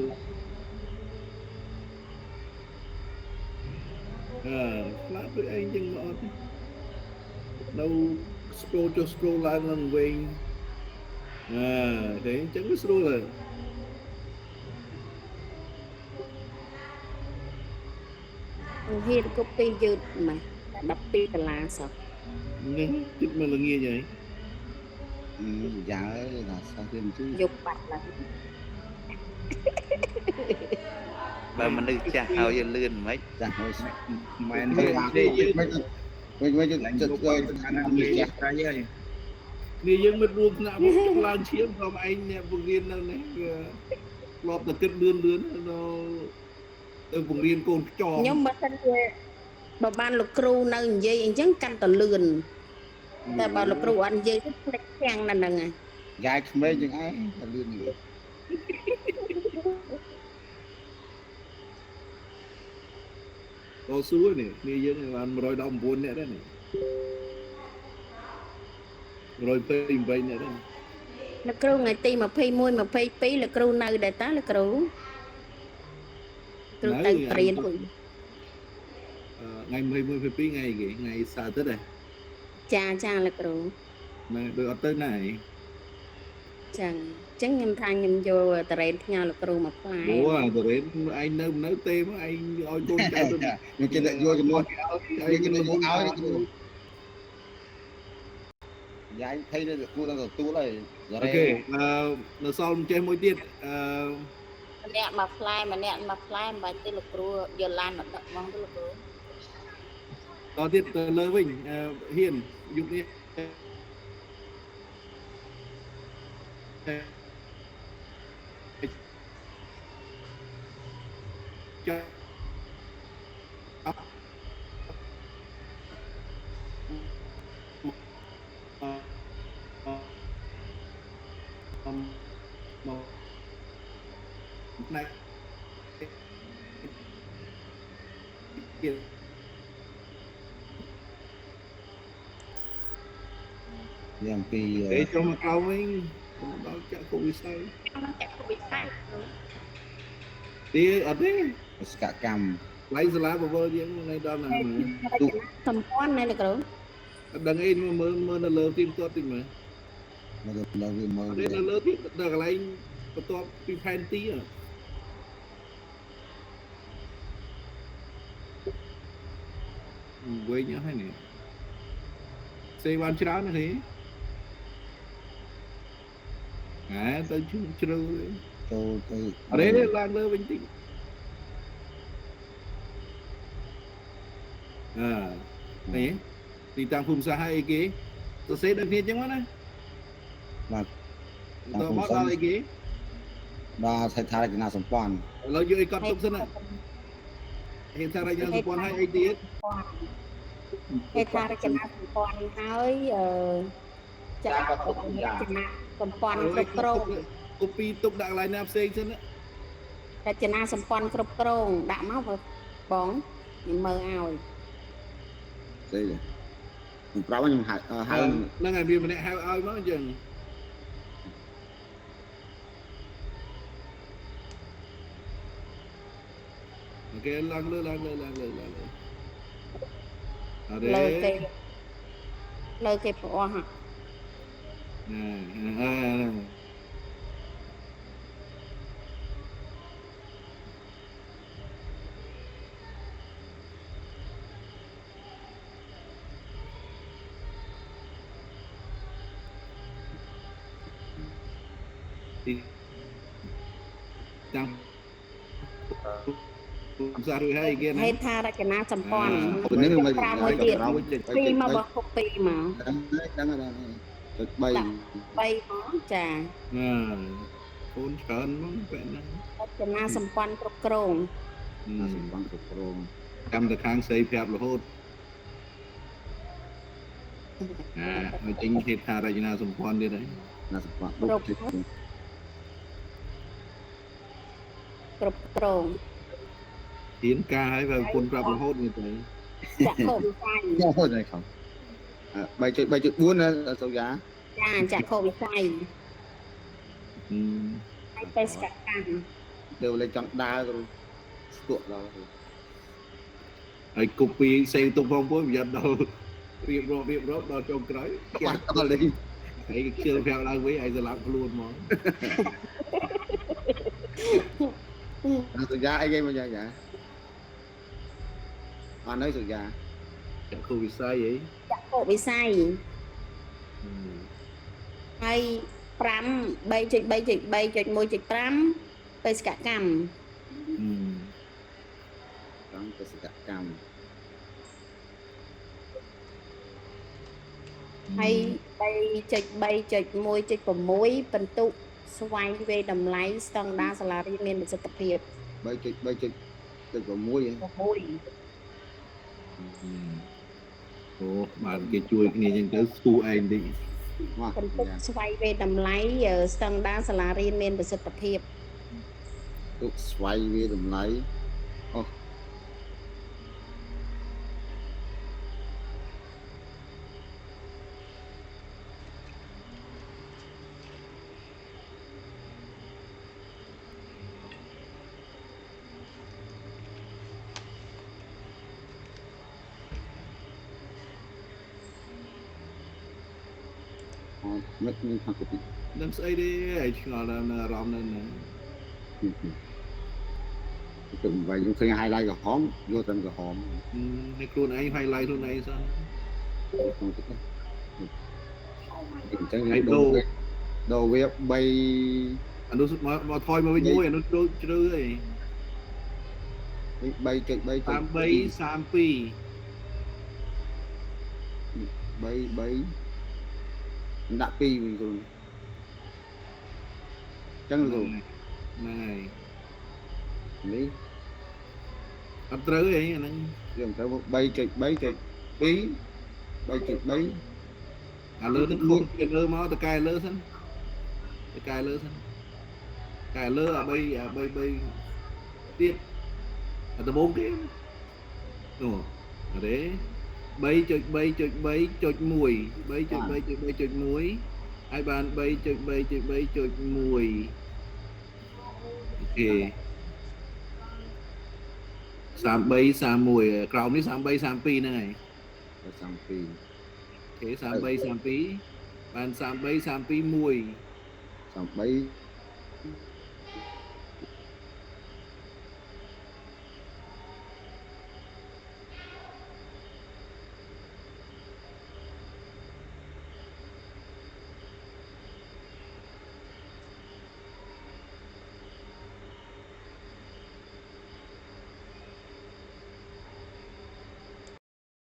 [SPEAKER 2] ខ្លះទៅឯងចឹងមកអត់នៅ scroll ចុះ scroll ឡើងឡើងវិញតែអញ្ចឹងវាស្រួលហើយ
[SPEAKER 6] ហ៊ានគប់ពីយឺតណា12ដុល្លារសោះ
[SPEAKER 2] នេះជិតមកល្ងាចហើយ
[SPEAKER 1] យ៉ាងហើយថាសារៀនជួយ
[SPEAKER 6] យកបាត់ឡើង
[SPEAKER 7] បើមនុស្សចាស់ឲ្យលឿនមិន
[SPEAKER 1] ចាស់ហើយ
[SPEAKER 3] មែនទេទេយើង
[SPEAKER 1] វិញចិត្តទៅខាងណាមានចាស់
[SPEAKER 3] ត្រៃហើយ
[SPEAKER 2] នេះយើងមិនរួមថ្នាក់មកឡើងឈាមក៏ឯងអ្នកបង្រៀននៅនេះវាធ្លាប់តែគិតលឿននៅទៅបង្រៀនកូនខ្ចង
[SPEAKER 6] ខ្ញុំបើសិនជាបើបានលោកគ្រូនៅនិយាយអញ្ចឹងកាន់តែលឿនតែបើលោកគ្រូអត់និយាយទៅផ្លេចទាំងនៅហ្នឹងហើយ
[SPEAKER 1] យាយក្មេងជាងឯងតែលឿននេះ
[SPEAKER 2] តស៊ូនេះគ្នាយើងបាន119នាក់ដែរនេះ128នាក់ដែរ
[SPEAKER 6] លោកគ្រូថ្ងៃទី21 22លោកគ្រូនៅដែរតាលោកគ្រូគ្រូទៅបរៀនពួក
[SPEAKER 2] ថ្ងៃ21 22ថ្ងៃគេថ្ងៃសៅរ៍ទៅដែរ
[SPEAKER 6] ចាលោកគ្រូ
[SPEAKER 2] ហ្នឹងដូចអត់ទៅណាឯង
[SPEAKER 6] ចឹងអញ្ចឹងខ្ញុំថាខ្ញុំយកតរ៉េនផ្ញើលោកគ្រូមកផ្លែ
[SPEAKER 2] អូអាតរេនឯងនៅទេមកឯងឲ្យកូនចៅទៅ
[SPEAKER 1] ខ្ញុំគិតថាយកចំនួនឲ្យគិតថាយកឲ្យគ្រូយាយភ័យទៅគ្រូដល់ទទួលហើយ
[SPEAKER 2] អូខេនៅសល់មិនចេះមួយទៀត
[SPEAKER 6] ម្នាក់មកផ្លែម្នាក់មកផ្លែមិនបាច់ទេលោកគ្រូយកឡានមកដឹកមកទៅលោកគ្រូ
[SPEAKER 2] តទៀតទៅលើវិញហ៊ានយុគនេះចាណែ
[SPEAKER 1] យ៉ាងពី
[SPEAKER 2] ទេចូលមកក្រោមវិញដល់ចាក់កូវិស័យ
[SPEAKER 9] ចាក់វិស័យ
[SPEAKER 2] ទេអត់ទេ
[SPEAKER 1] សកកម្ម
[SPEAKER 2] ឡៃសាលាបវលយើងនៅដល់ណា
[SPEAKER 6] សម្ព័ន្ធណាលោកគ្រូ
[SPEAKER 2] អត់ដឹងអីមើលនៅលើទីផ្ទាត់តិចមើល
[SPEAKER 1] មកដល់វាមក
[SPEAKER 2] នេះនៅលើទីដល់កន្លែងបន្ទាប់ពីផែនទីវិញហ្នឹងនេះសេវ៉ាន់ច្រើនណាស់នេះទៅជ្រៅ
[SPEAKER 1] ចូលទៅ
[SPEAKER 2] អរេឡើងលើវិញតិចនេះទីតាំងភូមិសាស្ត្រឲ្យអីគេសរសេរដូចគ្នាអញ្ចឹងមកណា
[SPEAKER 1] បាទ
[SPEAKER 2] តើមកដល់អីគេ
[SPEAKER 1] ត បាទហេដ្ឋារចនាសម្ព័ន្ធ
[SPEAKER 2] ឥឡូវយកអីកត់ទុកសិនណាហេដ្ឋារចនាសម្ព័ន្ធឲ្យអីទៀត
[SPEAKER 6] ហេដ្ឋារចនាសម្ព័ន្ធហើយចាក់រចនាសម្ព័ន្ធគ្រប់គ្រង
[SPEAKER 2] កូពីទុកដាក់កន្លែងណាផ្សេងសិនណា
[SPEAKER 6] រចនាសម្ព័ន្ធគ្រប់គ្រងដាក់មកបងខ្ញុំមើលឲ្យ
[SPEAKER 1] ស្អីខ្ញុំប្រាប់ខ្ញុំហៅ
[SPEAKER 2] ហ្នឹងហើយវាម្នាក់ហៅឲ្យមកអញ្ចឹងអូខេឡើងលើអរេ
[SPEAKER 6] លើគេប្រអស់ហ่ะ
[SPEAKER 2] ចាំសាររួចហើយគេណា
[SPEAKER 6] ហេដ្ឋារចនាសម្ព័ន្ធ
[SPEAKER 1] នេះមិន
[SPEAKER 6] ប្រាំមួយទៀតពីរមកបោះគប់ពីរមក
[SPEAKER 1] ដឹងចុច3
[SPEAKER 6] 3មកចា
[SPEAKER 2] កូនច្រើនមកបែបហ្នឹង
[SPEAKER 6] រចនាសម្ព័ន្ធគ្រប់គ្រង
[SPEAKER 1] សម្ព័ន្ធគ្រប់គ្រង
[SPEAKER 2] ចាំតែខាងស្រីប្រាប់រហូតឲ្យចេញហេដ្ឋារចនាសម្ព័ន្ធទៀតហើយ
[SPEAKER 1] ណាសម្ព័ន្ធ
[SPEAKER 6] គ្រប់គ្រង
[SPEAKER 2] ហ៊ានការឲ្យបើប្រពន្ធប្រាប់រហូតនេះទៅ
[SPEAKER 6] ចាក់ខោវិស័យ
[SPEAKER 1] ហូតហើយខំ3.4ណាសូយ៉ា
[SPEAKER 6] ចាចាក់ខោវិស័យហើយបេសកកម្ម
[SPEAKER 1] ទៅលេចង់ដើរទៅស្ទួកដល់
[SPEAKER 2] ហើយកូពីសេវទុកផងពួកប្រយ័ត្នដល់រៀបរាប់ដល់ចុងក្រោយ
[SPEAKER 1] បាត់ដល់លេង
[SPEAKER 2] ហើយខ្ជិលប្រាប់ឡើងវិញឲ្យស្លាប់ខ្លួនហ្មង
[SPEAKER 1] សូយ៉ាអីគេមកយ៉ាយ៉ាអត់នៅសូយ៉ា
[SPEAKER 2] ចាក់គូវិស័យអី
[SPEAKER 6] ចាក់ខោវិស័យហើយ5 3.3.3.1.5 បេសកកម្ម
[SPEAKER 1] តាមបេសកកម្ម
[SPEAKER 6] ហើយ 3.3.1.6 បន្ទុកស្វែងវេតម្លៃស្តង់ដារសាលារៀនមានប្រសិទ្ធភាព
[SPEAKER 1] 3.3.6
[SPEAKER 2] អូបានគេជួយគ្នាអញ្ចឹងទៅស្ទូឯងតិច
[SPEAKER 6] បន្ទុកស្វែងវេតម្លៃស្តង់ដារសាលារៀនមានប្រសិទ្ធភាព
[SPEAKER 1] ទុកស្វ័យវាតម្លៃអូ មិនមានខាងកូពី
[SPEAKER 2] នឹងស្អីទេឲ្យឆ្ងល់ដល់អារម្មណ៍នៅ
[SPEAKER 1] ទៅវាយយើងឃើញ highlight ក្រហមយកទៅក្រហម
[SPEAKER 2] នេះខ្លួនឯង highlight ខ្លួនឯងសិន
[SPEAKER 1] អញ្ចឹងដូរវា3
[SPEAKER 2] អានោះមកថយមកវិញមួយអានោះដូចជ្រៅហី
[SPEAKER 1] 3.3 ដាក់2វិញគ្រូចឹងគ្រូ
[SPEAKER 2] ហ្នឹងហើយ
[SPEAKER 1] នេះ
[SPEAKER 2] អត់ត្រូវអីអាហ្នឹង
[SPEAKER 1] យើងត្រូវ 3.3.2 3.3
[SPEAKER 2] អាលើនឹងខ្លួនគេលើមកតកែលើសិនតកែលើសិនកែលើអា3ទៀតអាដំបូងគេនោះអរេ 3.3.3.1 ហើយបាន 3.3.3.1 អូខេ 33 31 ក្រោមនេះ 33 32 ហ្នឹងហើយ
[SPEAKER 1] 32
[SPEAKER 2] អូខេ 33 32 បាន 33 32 1
[SPEAKER 1] 33